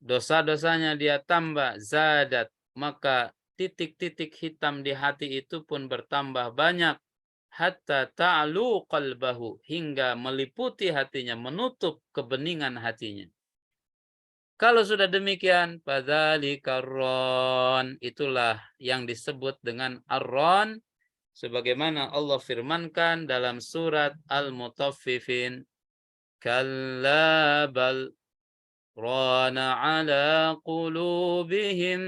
dosa-dosanya dia tambah, zadat, maka titik-titik hitam di hati itu pun bertambah banyak, hatta ta'lu qalbahu, hingga meliputi hatinya, menutup kebeningan hatinya. Kalau sudah demikian, fadzalika ar-ran, itulah yang disebut dengan ar-ran, sebagaimana Allah firmankan dalam surat Al-Mutaffifin, kalla bal rana ala qulubihim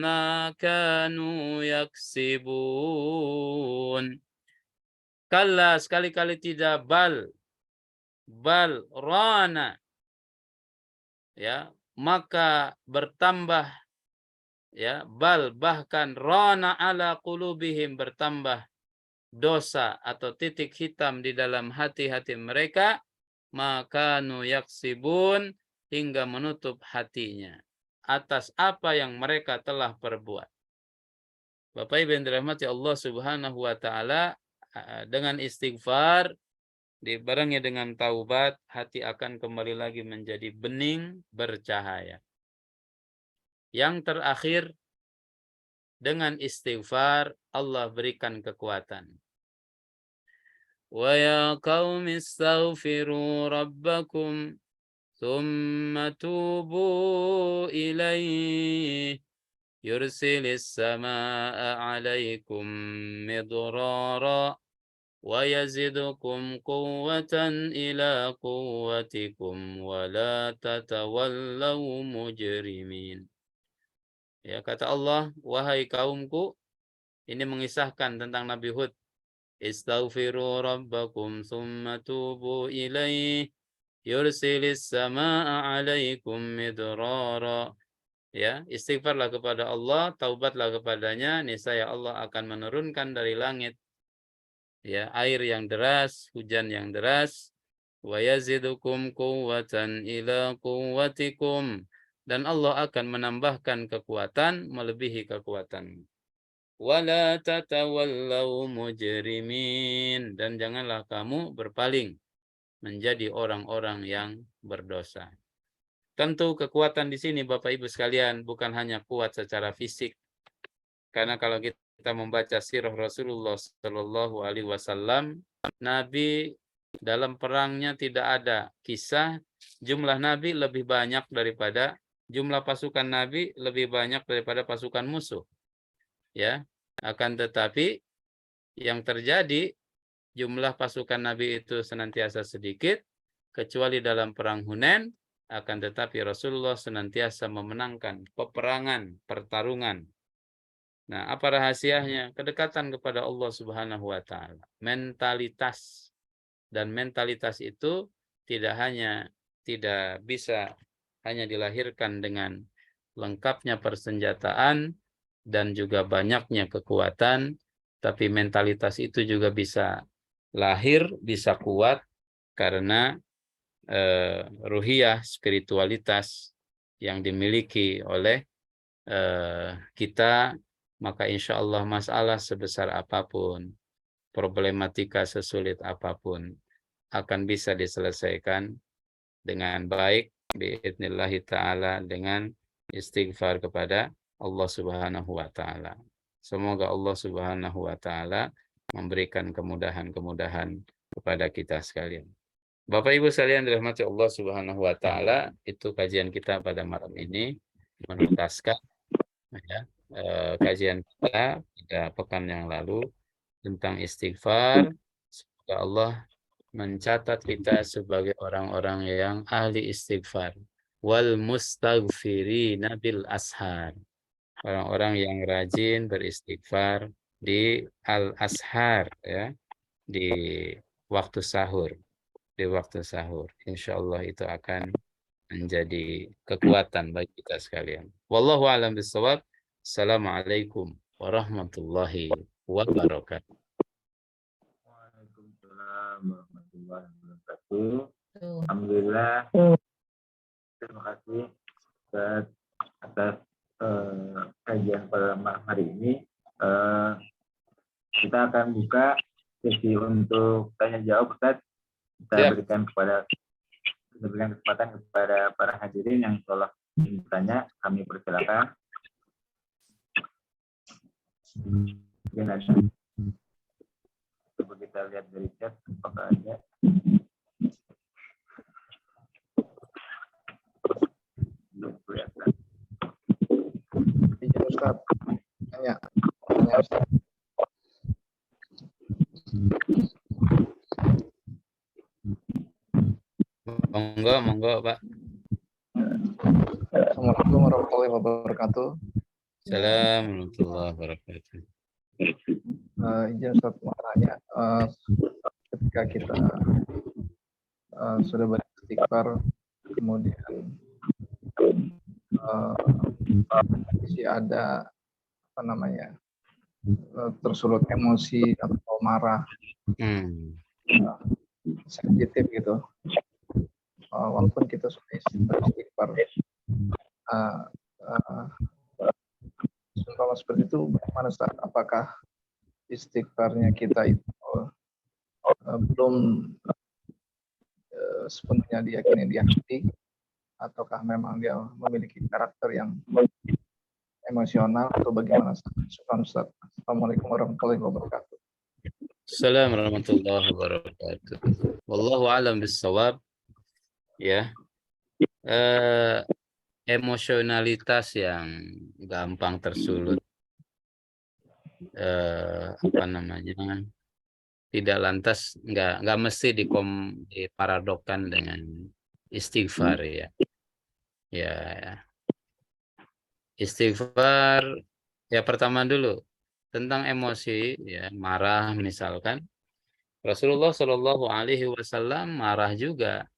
ma kanu yaksibun. Kalla, sekali-kali tidak, bal rana, ya, maka bertambah, ya, bahkan rana ala qulubihim, bertambah dosa atau titik hitam di dalam hati-hati mereka, maka nu yaksibun, hingga menutup hatinya atas apa yang mereka telah perbuat. Bapak Ibu yang dirahmati Allah Subhanahu wa taala, dengan istighfar dibarengi dengan taubat, hati akan kembali lagi menjadi bening, bercahaya. Yang terakhir, dengan istighfar Allah berikan kekuatan. Wa ya qaumi astaghfiru rabbakum thumma tubu ilaihi yursilis samaa'a 'alaikum midrara wa yazidukum quwwatan ila quwwatikum wa la tatawallaw mujrimin. Ya, kata Allah, wahai kaumku, ini mengisahkan tentang Nabi Hud. Istaghfiru rabbakum thumma tubu ilaihi yursilis samaa'a 'alaikum midrara. Ya, istighfarlah kepada Allah, taubatlah kepadanya, niscaya Allah akan menurunkan dari langit, ya, air yang deras, hujan yang deras, wa yazidukum quwwatan ila quwwatikum, dan Allah akan menambahkan kekuatan melebihi kekuatan. Wala tatawallaw mujrimin, dan janganlah kamu berpaling menjadi orang-orang yang berdosa. Tentu kekuatan di sini Bapak Ibu sekalian bukan hanya kuat secara fisik. Karena kalau kita membaca sirah Rasulullah Shallallahu Alaihi Wasallam, Nabi dalam perangnya tidak ada kisah jumlah Nabi lebih banyak daripada jumlah pasukan Nabi lebih banyak daripada pasukan musuh. Ya, akan tetapi yang terjadi jumlah pasukan Nabi itu senantiasa sedikit, kecuali dalam perang Hunain, akan tetapi Rasulullah senantiasa memenangkan peperangan, pertarungan. Nah, apa rahasianya? Kedekatan kepada Allah Subhanahu wa taala. Mentalitas. Dan mentalitas itu tidak bisa hanya dilahirkan dengan lengkapnya persenjataan dan juga banyaknya kekuatan, tapi mentalitas itu juga bisa lahir, bisa kuat karena ruhiyah, spiritualitas yang dimiliki oleh kita, maka insya Allah masalah sebesar apapun, problematika sesulit apapun akan bisa diselesaikan dengan baik biidznillah ta'ala dengan istighfar kepada Allah Subhanahu wa taala. Semoga Allah Subhanahu wa taala memberikan kemudahan-kemudahan kepada kita sekalian. Bapak Ibu sekalian dirahmati Allah Subhanahu wa taala, itu kajian kita pada malam ini menuntaskan ya, kajian kita pada pekan yang lalu tentang istighfar. Semoga Allah mencatat kita sebagai orang-orang yang ahli istighfar. Wal mustaghfirina bil ashar. Orang-orang yang rajin beristighfar di al-ashar, ya, di waktu sahur. Di waktu sahur. Insya Allah itu akan menjadi kekuatan bagi kita sekalian. Wallahu a'lam bishawab. Assalamualaikum warahmatullahi wabarakatuh. Waalaikumsalam warahmatullahi wabarakatuh. Alhamdulillah. Terima kasih atas kajian pada malam hari ini. Kita akan buka sesi untuk tanya jawab, Ustaz. Kita berikan kesempatan kepada para hadirin yang telah ingin bertanya. Kami persilakan. Mungkin ada. Coba kita lihat dari chat apakah ada. Belum kelihatan. Izin Ustaz. Tanya Ustaz. Monggo Pak. Assalamualaikum warahmatullahi wabarakatuh. Assalamualaikum warahmatullahi wabarakatuh. Izin Ustaz mau tanya, ketika kita sudah beristighfar, kemudian masih ada tersulut emosi atau marah, sensitif gitu. Walaupun kita sudah beristighfar, contoh seperti itu bagaimana Ustaz? Apakah istighfarnya kita itu belum sepenuhnya diyakini di hati, ataukah memang dia memiliki karakter yang emosional, atau bagaimana Ustaz? Assalamualaikum warahmatullahi wabarakatuh. Assalamualaikum warahmatullahi wabarakatuh. Wallahu a'lam bishawab. Ya, emosionalitas yang gampang tersulut, tidak lantas nggak mesti diparadokkan dengan istighfar, ya. Ya, istighfar ya pertama dulu tentang emosi, ya, marah misalkan. Rasulullah Shallallahu Alaihi Wasallam marah juga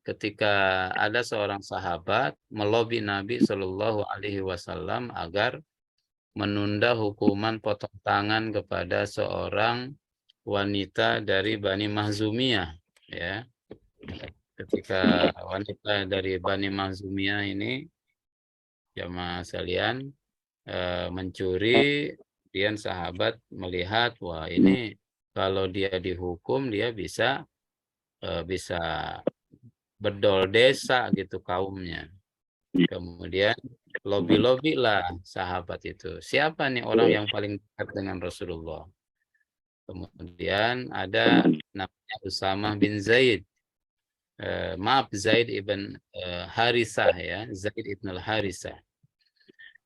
ketika ada seorang sahabat melobi Nabi Shallallahu Alaihi Wasallam agar menunda hukuman potong tangan kepada seorang wanita dari Bani Mahzumiyah, ya. Ketika wanita dari Bani Makhzumiyah ini jamaah sekalian mencuri, kemudian sahabat melihat, wah ini kalau dia dihukum dia bisa bedol desa gitu kaumnya. Kemudian lobby-lobby lah sahabat itu. Siapa nih orang yang paling dekat dengan Rasulullah? Kemudian ada namanya Usamah bin Zaid. Maaf, Zaid ibn Harisah ya, Zaid ibn al-Harisah.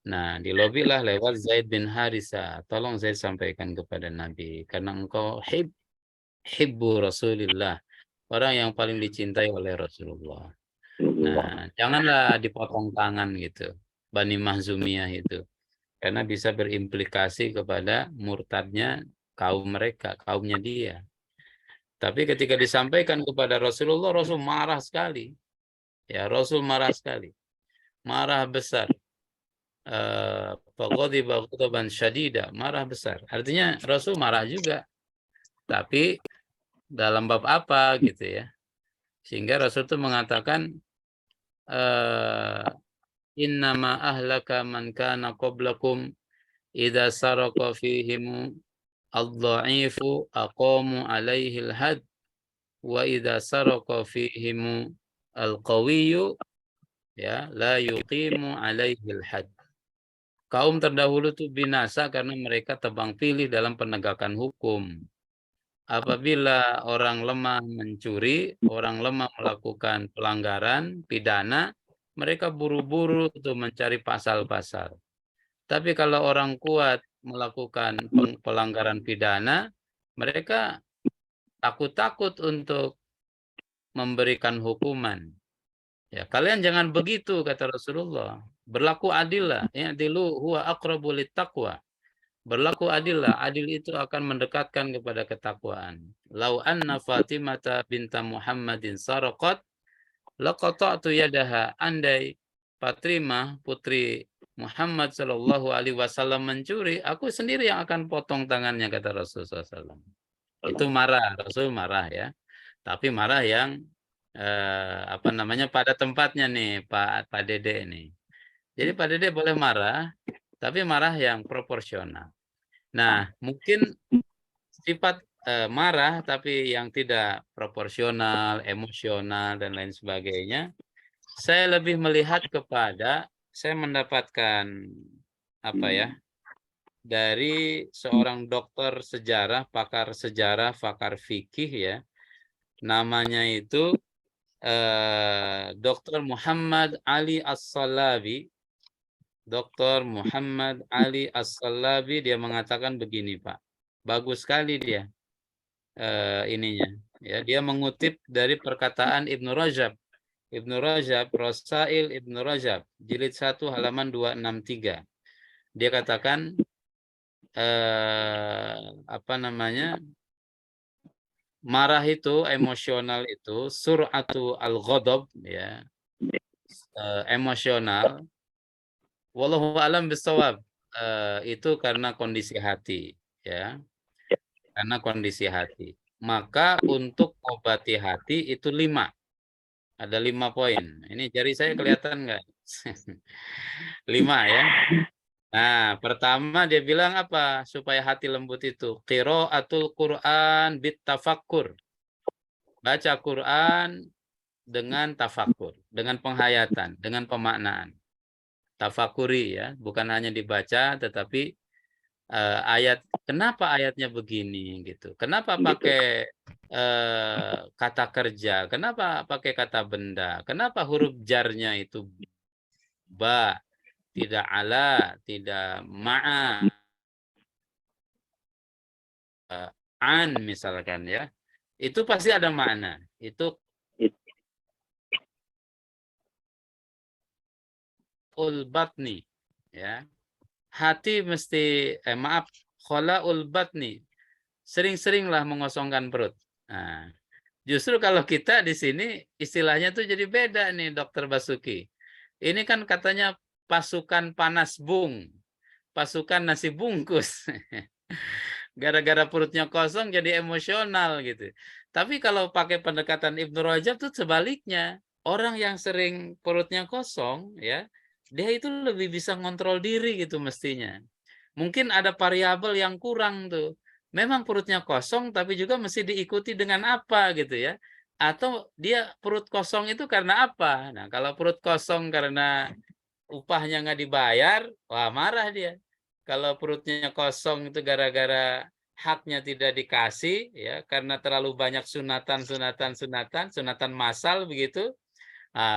Nah, di lobby lah lewat Zaid bin Harisah. Tolong Zaid sampaikan kepada Nabi, karena engkau hibbu Rasulillah, orang yang paling dicintai oleh Rasulullah. Nah, janganlah dipotong tangan gitu, Bani Makhzumiyah itu. Karena bisa berimplikasi kepada murtadnya kaum mereka, kaumnya dia. Tapi ketika disampaikan kepada Rasulullah, Rasul marah sekali. Ya, Rasul marah sekali. Marah besar. Faghadiba ghadaban syadida, marah besar. Artinya Rasul marah juga. Tapi dalam bab apa gitu ya. Sehingga Rasul itu mengatakan innama ahlaka man kana qablakum idza saraka fihim ad-dha'ifu aqamu alaihi al-had wa idza saraka fihim al-qawiyyu ya la yuqimu alaihi al-had. Kaum terdahulu itu binasa karena mereka tebang pilih dalam penegakan hukum. Apabila orang lemah mencuri, orang lemah melakukan pelanggaran pidana, mereka buru-buru untuk mencari pasal-pasal. Tapi kalau orang kuat melakukan pelanggaran pidana, mereka takut-takut untuk memberikan hukuman. Ya, kalian jangan begitu kata Rasulullah. Berlaku adillah, ya dilu huwa aqrabu littaqwa. Berlaku adillah, adil itu akan mendekatkan kepada ketakwaan. Lau anna Fatimata binta Muhammadin saraqat laqata'tu yadaha. Andai Fatimah putri Muhammad sallallahu alaihi wasallam mencuri, aku sendiri yang akan potong tangannya kata Rasulullah SAW. Itu marah, Rasul marah ya. Tapi marah yang pada tempatnya nih Pak Dede ini. Jadi Pak Dede boleh marah, tapi marah yang proporsional. Nah, mungkin sifat marah tapi yang tidak proporsional, emosional dan lain sebagainya, saya lebih melihat kepada, saya mendapatkan dari seorang dokter sejarah, pakar fikih ya, namanya itu Dr. Muhammad Ali As-Salabi. Dr. Muhammad Ali As-Salabi, dia mengatakan begini Pak, bagus sekali dia ininya. Ya, dia mengutip dari perkataan Ibnu Rajab. Ibnu Rajab, Rasail Ibnu Rajab, jilid 1 halaman 263. Dia katakan marah itu, emosional itu, sur'atu al-ghadab ya, emosional. Wallahu a'lam bishawab, itu karena kondisi hati ya. Karena kondisi hati. Maka untuk obati hati itu 5. Ada 5 poin. Ini jari saya kelihatan nggak? 5 ya. Nah, pertama dia bilang apa? Supaya hati lembut itu. Qiraatul Quran bit tafakkur. Baca Quran dengan tafakkur, dengan penghayatan, dengan pemaknaan. Tafakuri ya, bukan hanya dibaca tetapi kenapa ayatnya begini gitu, kenapa pakai kata kerja, kenapa pakai kata benda, kenapa huruf jarnya itu ba, tidak ala, tidak ma'a, an misalkan ya, itu pasti ada makna. Itu batni ya, hati mesti kholaul batni, sering-seringlah mengosongkan perut. Nah, justru kalau kita di sini istilahnya tuh jadi beda nih Dokter Basuki. Ini kan katanya pasukan panas bung, pasukan nasi bungkus. Gara-gara perutnya kosong jadi emosional gitu. Tapi kalau pakai pendekatan Ibnu Rajab tuh sebaliknya. Orang yang sering perutnya kosong ya, dia itu lebih bisa ngontrol diri gitu mestinya. Mungkin ada variabel yang kurang tuh. Memang perutnya kosong tapi juga mesti diikuti dengan apa gitu ya. Atau dia perut kosong itu karena apa? Nah, kalau perut kosong karena upahnya nggak dibayar, wah marah dia. Kalau perutnya kosong itu gara-gara haknya tidak dikasih, ya karena terlalu banyak sunatan massal begitu,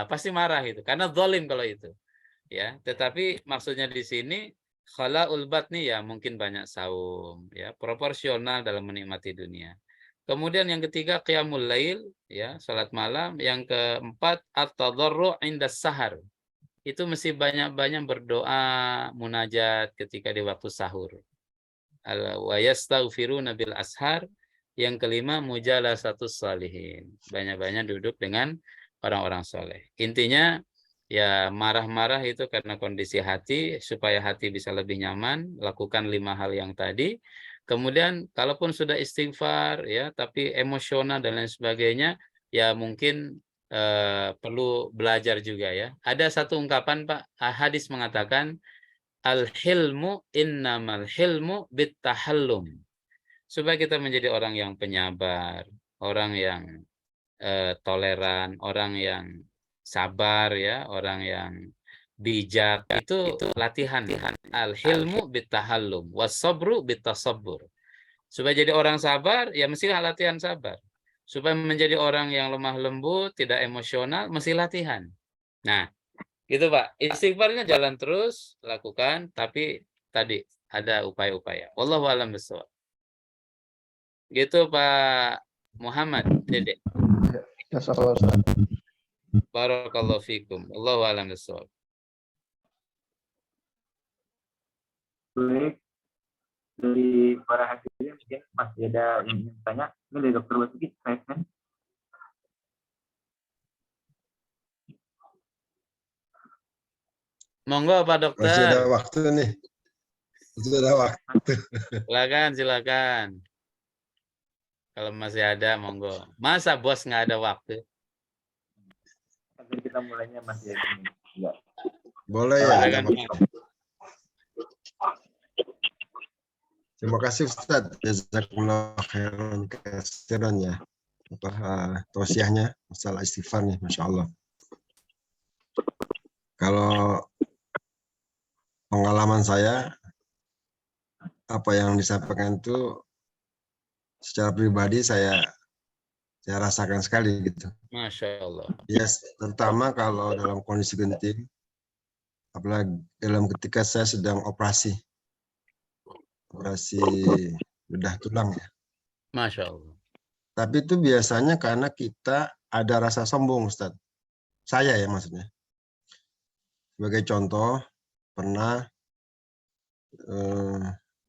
pasti marah itu. Karena zalim kalau itu, ya. Tetapi maksudnya di sini khala'ul batni ya mungkin banyak saum, ya proporsional dalam menikmati dunia. Kemudian yang ketiga qiyamul lail, ya salat malam. Yang keempat at-tadarru' inda sahar. Itu mesti banyak-banyak berdoa, munajat ketika di waktu sahur. Wa yastaghfiruna bil ashar. Yang kelima mujalasatus salihin. Banyak-banyak duduk dengan orang-orang soleh. Intinya ya marah-marah itu karena kondisi hati, supaya hati bisa lebih nyaman, lakukan 5 hal yang tadi. Kemudian kalaupun sudah istighfar ya, tapi emosional dan lain sebagainya, ya mungkin perlu belajar juga ya. Ada satu ungkapan Pak, hadis mengatakan al-hilmu innamal hilmu bittahallum. Supaya kita menjadi orang yang penyabar, orang yang toleran, orang yang sabar ya, orang yang bijak, itu latihan. Al-hilmu bittahallum, was-sabru bittasabbur. Supaya jadi orang sabar, ya mesti latihan sabar. Supaya menjadi orang yang lemah lembut, tidak emosional, mesti latihan. Nah, gitu Pak. Istighfarnya jalan terus, lakukan, tapi tadi ada upaya-upaya. Wallahu a'lam bishawab. Gitu Pak Muhammad, Dede. Jazakallah Ustaz. Barakallahu fikum. Wallahu a'lam bishawab. Baik, dari para hadirin mungkin masih ada yang ingin tanya. Ini dari Dr. Basuki, saya kan. Monggo Pak Dokter. Masih ada waktu nih. Masih ada waktu. Silakan. Kalau masih ada, monggo. Masa bos nggak ada waktu? Nanti kita mulainya masih ini. Ya. Boleh ya. Silakan, Pak. Terima kasih Ustaz. Jazakumullah khairan katsiran ya. Tausiahnya, masalah istighfar nih, Masya Allah. Kalau pengalaman saya, apa yang disampaikan itu secara pribadi saya rasakan sekali gitu. Masya Allah. Yes, terutama kalau dalam kondisi genting, apalagi dalam ketika saya sedang operasi bedah tulang ya. Masya Allah. Tapi itu biasanya karena kita ada rasa sombong, Ustaz. Saya ya maksudnya. Sebagai contoh, pernah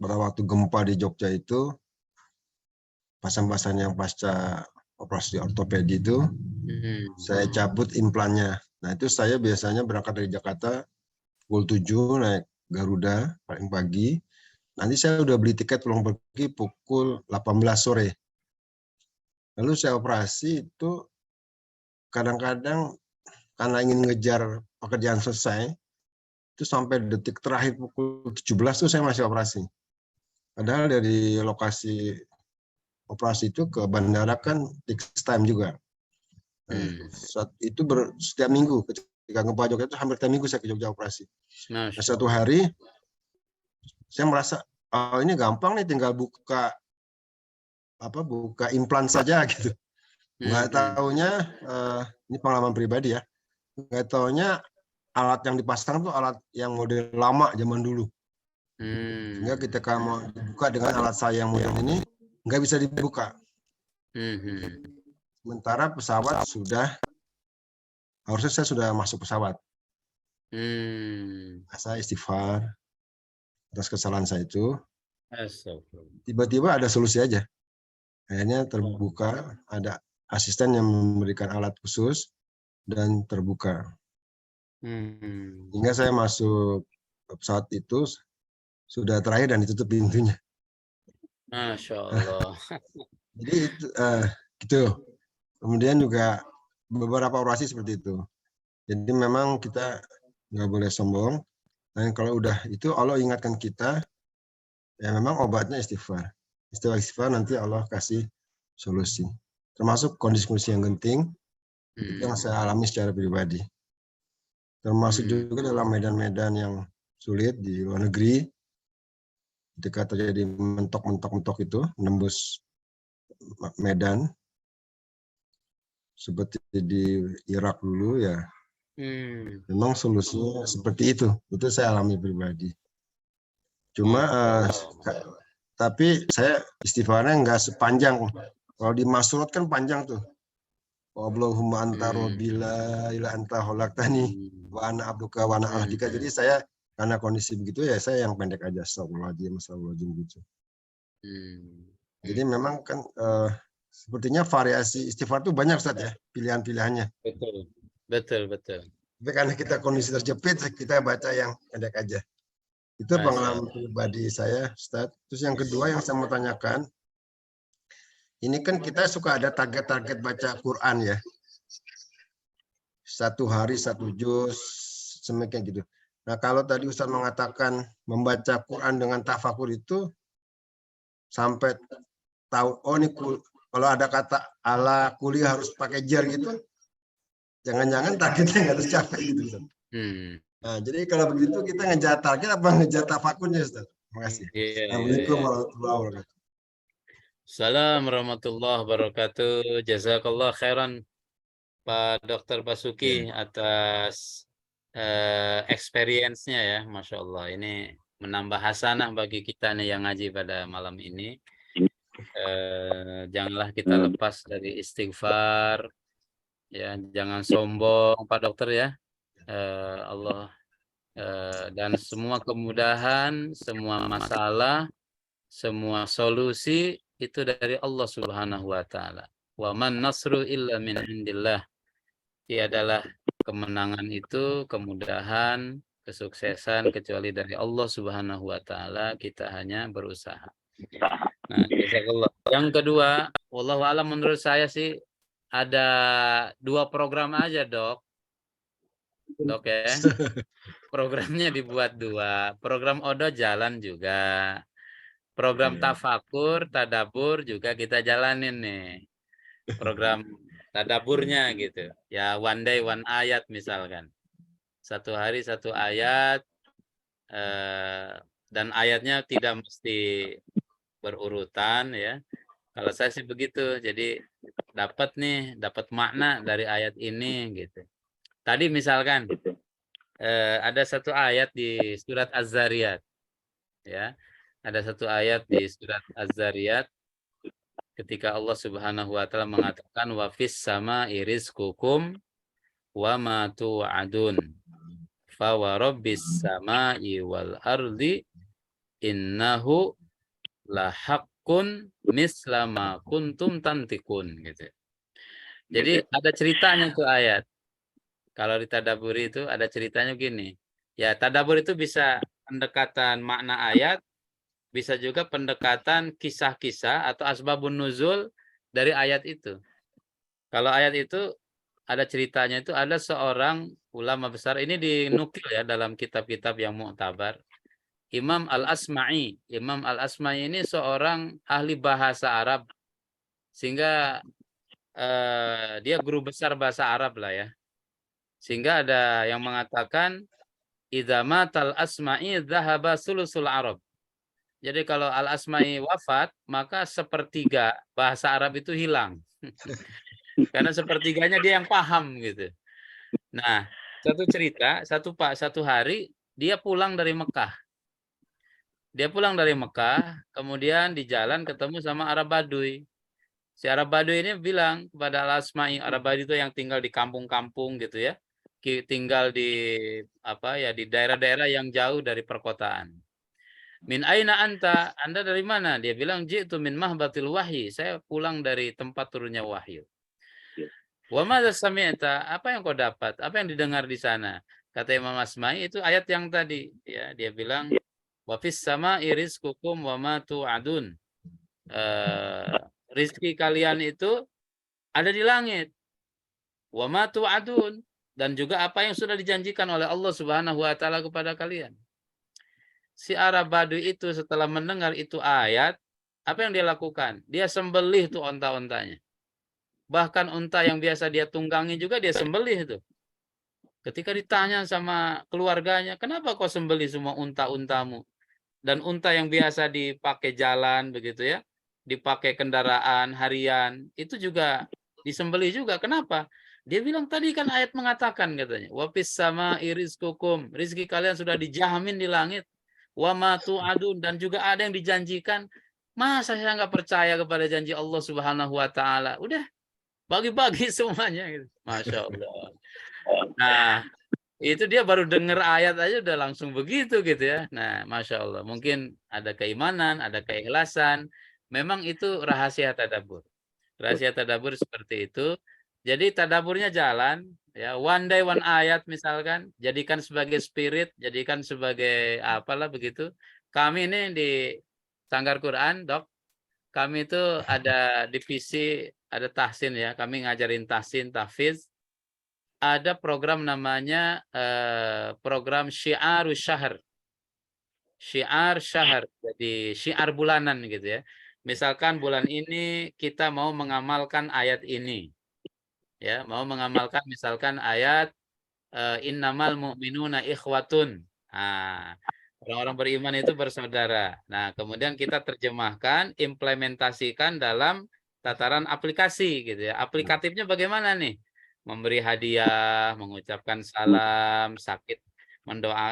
pada waktu gempa di Jogja itu, pasien-pasien yang pasca operasi ortopedi itu, saya cabut implannya. Nah itu saya biasanya berangkat dari Jakarta pukul 7 naik Garuda paling pagi. Nanti saya udah beli tiket pulang pergi pukul 18 sore. Lalu saya operasi itu kadang-kadang karena ingin ngejar pekerjaan selesai, itu sampai detik terakhir pukul 17 itu saya masih operasi. Padahal dari lokasi operasi itu ke bandara kan fixed time juga. Saat itu setiap minggu ketika gempa Jogja itu hampir tiap minggu saya ke Jogja operasi. Nah, satu hari saya merasa oh ini gampang nih tinggal buka implan saja gitu. Nggak taunya ini pengalaman pribadi ya. Nggak taunya alat yang dipasang tuh alat yang model lama zaman dulu. Sehingga ketika mau dibuka dengan alat saya yang model ini nggak bisa dibuka. Sementara pesawat harusnya saya sudah masuk pesawat. Saya istighfar atas kesalahan saya itu. Tiba-tiba ada solusi aja. Akhirnya terbuka, ada asisten yang memberikan alat khusus dan terbuka. Hingga saya masuk pesawat itu sudah terakhir dan ditutup pintunya. Masya Allah. Jadi itu, gitu. Kemudian juga beberapa orasi seperti itu. Jadi memang kita nggak boleh sombong. Dan kalau udah itu Allah ingatkan kita, ya memang obatnya istighfar. Istighfar nanti Allah kasih solusi. Termasuk kondisi-kondisi yang genting, itu yang saya alami secara pribadi. Termasuk juga dalam medan-medan yang sulit di luar negeri, ketika terjadi mentok-mentok itu, menembus medan, seperti di Irak dulu ya, memang solusinya seperti itu saya alami pribadi. Cuma tapi saya istighfarnya nggak sepanjang. Kalau di Masrut kan panjang tuh. Allahumma anta robbila ila anta khalaqtani wa ana abduka wa ana ahdika. Jadi saya karena kondisi begitu ya saya yang pendek aja, astagfirullahaladzim gitu. Jadi memang kan sepertinya variasi istighfar itu banyak Ustaz ya, pilihan-pilihannya. Betul. Tapi karena kita kondisi terjepit, kita baca yang pendek aja. Itu pengalaman pribadi saya, Ustaz. Terus yang kedua yang saya mau tanyakan, ini kan kita suka ada target-target baca Quran ya. 1 hari 1 juz, semakin gitu. Nah kalau tadi Ustaz mengatakan membaca Quran dengan tafakur itu, sampai tahu, oh ini kalau ada kata ala kuliah harus pakai jar gitu, jangan-jangan targetnya nggak tercapai gitu Ustaz. Nah, jadi kalau begitu kita ngejar target apa ngejar tafakurnya Ustaz? Terima kasih. Assalamualaikum warahmatullahi wabarakatuh. Assalamualaikum warahmatullahi wabarakatuh. Jazakallah khairan Pak Dr. Basuki atas experience-nya ya, Masya Allah. Ini menambah hasanah bagi kita nih yang ngaji pada malam ini. Janganlah kita lepas dari istighfar, ya, jangan sombong Pak Dokter ya. Allah dan semua kemudahan, semua masalah, semua solusi itu dari Allah Subhanahu wa taala. Wa man nasru illa min indillah. Tiadalah kemenangan itu, kemudahan, kesuksesan kecuali dari Allah Subhanahu wa taala, kita hanya berusaha. Nah, jazakallah. Yang kedua, wallahu alam, menurut saya sih ada 2 program aja, Dok. Dok ya. Programnya dibuat 2. Program Odo jalan juga. Program tafakur, tadabur juga kita jalanin nih. Program tadaburnya gitu. Ya one day one ayat misalkan. 1 hari 1 ayat, dan ayatnya tidak mesti berurutan ya. Kalau saya sih begitu. Jadi dapat makna dari ayat ini gitu. Tadi misalkan ada 1 ayat di surat Az-Zariyat ya. Ada 1 ayat di surat Az-Zariyat ketika Allah Subhanahu wa taala mengatakan wa fis sama'i rizqukum wa ma tu'adun fa wa rabbis sama'i wal ardi innahu la haqqun misla ma kuntum tantikun gitu. Jadi ada ceritanya tuh ayat. Kalau ditadaburi itu ada ceritanya gini. Ya, tadabur itu bisa pendekatan makna ayat, bisa juga pendekatan kisah-kisah atau asbabun nuzul dari ayat itu. Kalau ayat itu ada ceritanya, itu ada seorang ulama besar, ini dinukil ya dalam kitab-kitab yang mu'tabar. Imam Al-Asma'i. Imam Al-Asma'i ini seorang ahli bahasa Arab. Sehingga dia guru besar bahasa Arab lah ya. Sehingga ada yang mengatakan idza matal asma'i dzahaba sulusul Arab. Jadi kalau Al-Asma'i wafat, maka 1/3 bahasa Arab itu hilang. Karena 1/3-nya dia yang paham gitu. Nah, satu hari dia pulang dari Mekah. Kemudian di jalan ketemu sama Arab Baduy. Si Arab Baduy ini bilang kepada Al-Asma'i, Arab Baduy itu yang tinggal di kampung-kampung gitu ya. Tinggal di di daerah-daerah yang jauh dari perkotaan. Min aina anta? Anda dari mana? Dia bilang ji'tu min mahbatil wahyi. Saya pulang dari tempat turunnya wahyu. Wa madza sami'ta? Apa yang kau dapat? Apa yang didengar di sana? Kata Imam Asma'i itu ayat yang tadi ya, dia bilang wa fis sama'i rizqukum wa ma tu'adun. rizki kalian itu ada di langit. Wa ma tu'adun, dan juga apa yang sudah dijanjikan oleh Allah Subhanahu wa taala kepada kalian. Si Arab Badui itu setelah mendengar itu ayat, apa yang dia lakukan? Dia sembelih tuh onta-ontanya. Bahkan unta yang biasa dia tunggangi juga dia sembelih itu. Ketika ditanya sama keluarganya, kenapa kau sembelih semua unta-untamu? Dan unta yang biasa dipakai jalan begitu ya, dipakai kendaraan harian, itu juga disembelih juga. Kenapa? Dia bilang tadi kan ayat mengatakan katanya, wapis sama irizkukum, rizki kalian sudah dijamin di langit. Wa ma tu'adun, dan juga ada yang dijanjikan. Masa saya nggak percaya kepada janji Allah Subhanahu wa taala? Udah bagi-bagi semuanya gitu. Masya Allah. Nah, itu dia baru dengar ayat aja udah langsung begitu gitu ya. Nah, Masya Allah. Mungkin ada keimanan, ada keikhlasan. Memang itu rahasia tadabbur. Rahasia tadabbur seperti itu. Jadi tadaburnya jalan, ya, one day one ayat misalkan, jadikan sebagai spirit, jadikan sebagai apalah begitu. Kami ini di Sanggar Quran, Dok, kami itu ada divisi, ada tahsin ya, kami ngajarin tahsin, tahfiz. Ada program namanya program Syiarus Syahr. Syiar Syahr, jadi syiar bulanan gitu ya. Misalkan bulan ini kita mau mengamalkan ayat ini. Ya, mau mengamalkan misalkan ayat innamal mu'minuna ikhwatun. Nah, orang-orang beriman itu bersaudara. Nah, kemudian kita terjemahkan, implementasikan dalam tataran aplikasi gitu ya. Aplikatifnya bagaimana nih? Memberi hadiah, mengucapkan salam, sakit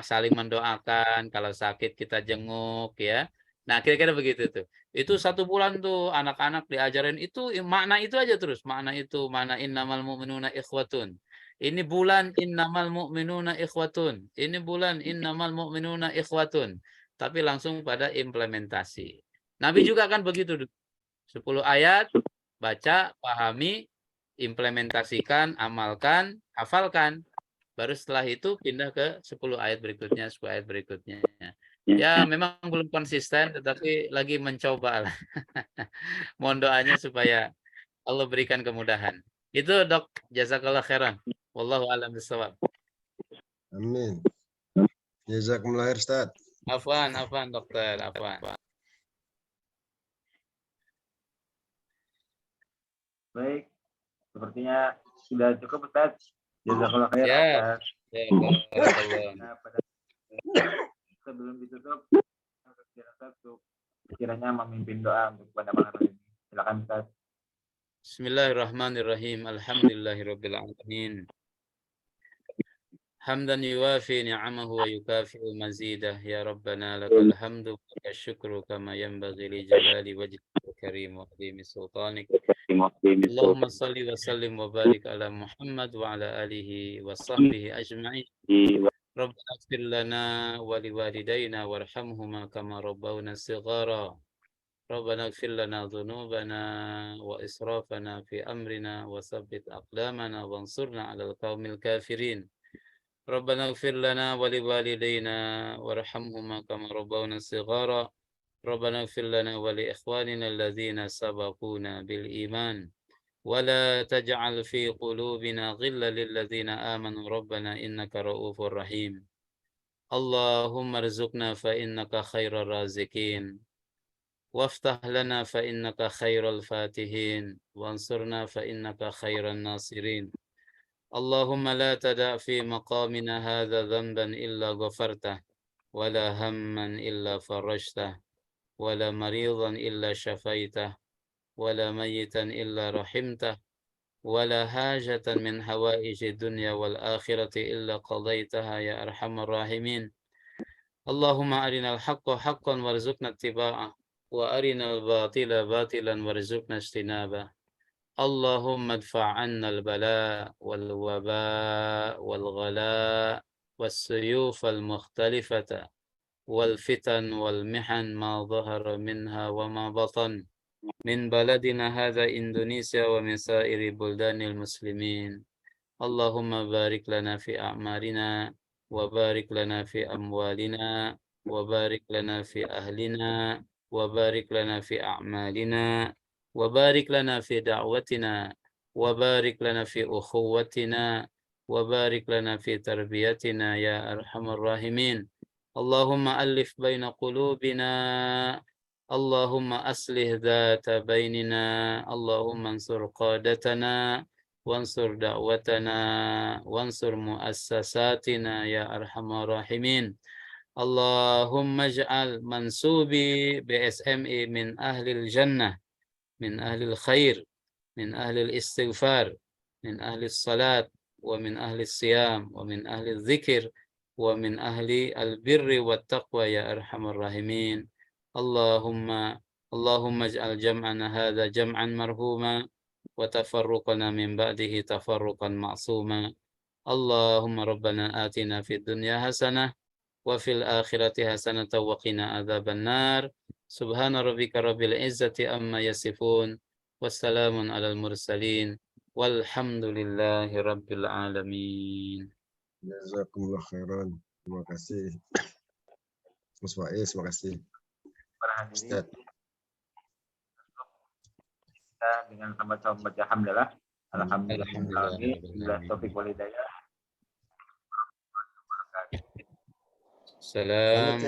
saling mendoakan, kalau sakit kita jenguk ya. Nah, kira-kira begitu tuh. Itu 1 bulan tuh anak-anak diajarin itu makna itu aja terus, makna itu, makna innamal mu'minuna ikhwatun. Ini bulan innamal mu'minuna ikhwatun. Ini bulan innamal mu'minuna ikhwatun. Tapi langsung pada implementasi. Nabi juga kan begitu. 10 ayat, baca, pahami, implementasikan, amalkan, hafalkan. Baru setelah itu pindah ke 10 ayat berikutnya, 10 ayat berikutnya. Ya memang belum konsisten, tetapi lagi mencoba lah. Mohon doanya supaya Allah berikan kemudahan. Itu Dok, jazakallah khairan. Wallahu a'lam bishawab. Amin. Jazakumullah khair, Ustaz. Afwan dokter, afwan. Baik, sepertinya sudah cukup Ustaz. Jazakallah khair Ya. Ustaz. Ya, Nah, sebelum ditutup, Ustaz kiranya memimpin doa untuk pada malam hari ini. Silakan Ustaz. Bismillahirrahmanirrahim. Alhamdulillahirabbil alamin. Hamdan yuwafi ni'amahu wa yukafi'u mazidah. Ya Rabbana lakal hamdu wa lakal syukru kama yanbaghi li jalali wajhika karim wa azimi sultanik. Allahumma salli wa sallim wa barik ala Muhammad wa ala alihi wa sahbihi ajma'in. Rabbana ighfir lana wa liwalidayna warhamhuma kama rabbawna shighara. Rabbana ighfir lana dhunubana wa israfana fi amrina wa tsabbit aqdamana wansurna 'alal qaumil kafirin. Rabbana ighfir lana wa liwalidayna warhamhuma kama rabbawna shighara. Rabbana ighfir lana wa li ikhwanina alladhina sabaquna bil iman. ولا تجعل في قلوبنا غلا للذين آمنوا ربنا إنك رؤوف رحيم اللهم ارزقنا فإنك خير الرازقين وافتح لنا فإنك خير الفاتحين وانصرنا فإنك خير الناصرين اللهم لا تدع في مقامنا هذا ذنبا إلا غفرته ولا هما إلا فرجته ولا مريضا إلا شفيته ولا ميتا إلا رحمته ولا حاجة من حوائج الدنيا والآخرة إلا قضيتها يا أرحم الراحمين اللهم أرنا الحق حقا وارزقنا اتباعه وأرنا الباطل باطلا وارزقنا اجتنابه اللهم ادفع عنا البلاء والوباء والغلاء والسيوف المختلفة والفتن والمحن ما ظهر منها وما بطن من بلدنا هذا إندونيسيا ومن سائر بلدان المسلمين اللهم بارك لنا في أعمارنا وبارك لنا في أموالنا وبارك لنا في أهلنا وبارك لنا في أعمالنا وبارك لنا في دعوتنا وبارك لنا في أخوتنا وبارك لنا في تربيتنا يا أرحم الراحمين. اللهم ألف بين قلوبنا، اللهم أصلح ذات بيننا، اللهم انصر قادتنا وانصر دعوتنا وانصر مؤسساتنا يا أرحم الراحمين. اللهم اجعل منسوبي BSME من أهل الجنة، من أهل الخير، من أهل الاستغفار، من أهل الصلاة، ومن أهل الصيام، ومن أهل الذكر، ومن أهل البر والتقوى يا أرحم الراحمين. اللهم اجعل جمعنا هذا جمعا مرحوما وتفرقنا من بعده تفرقا معصوما. اللهم ربنا آتنا في الدنيا حسنة وفي الآخرة حسنة وقنا عذاب النار. سبحان ربك رب العزة أما يصفون والسلام على المرسلين والحمد لله رب العالمين. Jazakumullah khairan. Terima kasih. Mas Faiz, terima kasih. Para hadirin, Ustaz. kita dengan sama-sama baca alhamdulillah. Alhamdulillah. Bila taufik wal hidayah. Salam.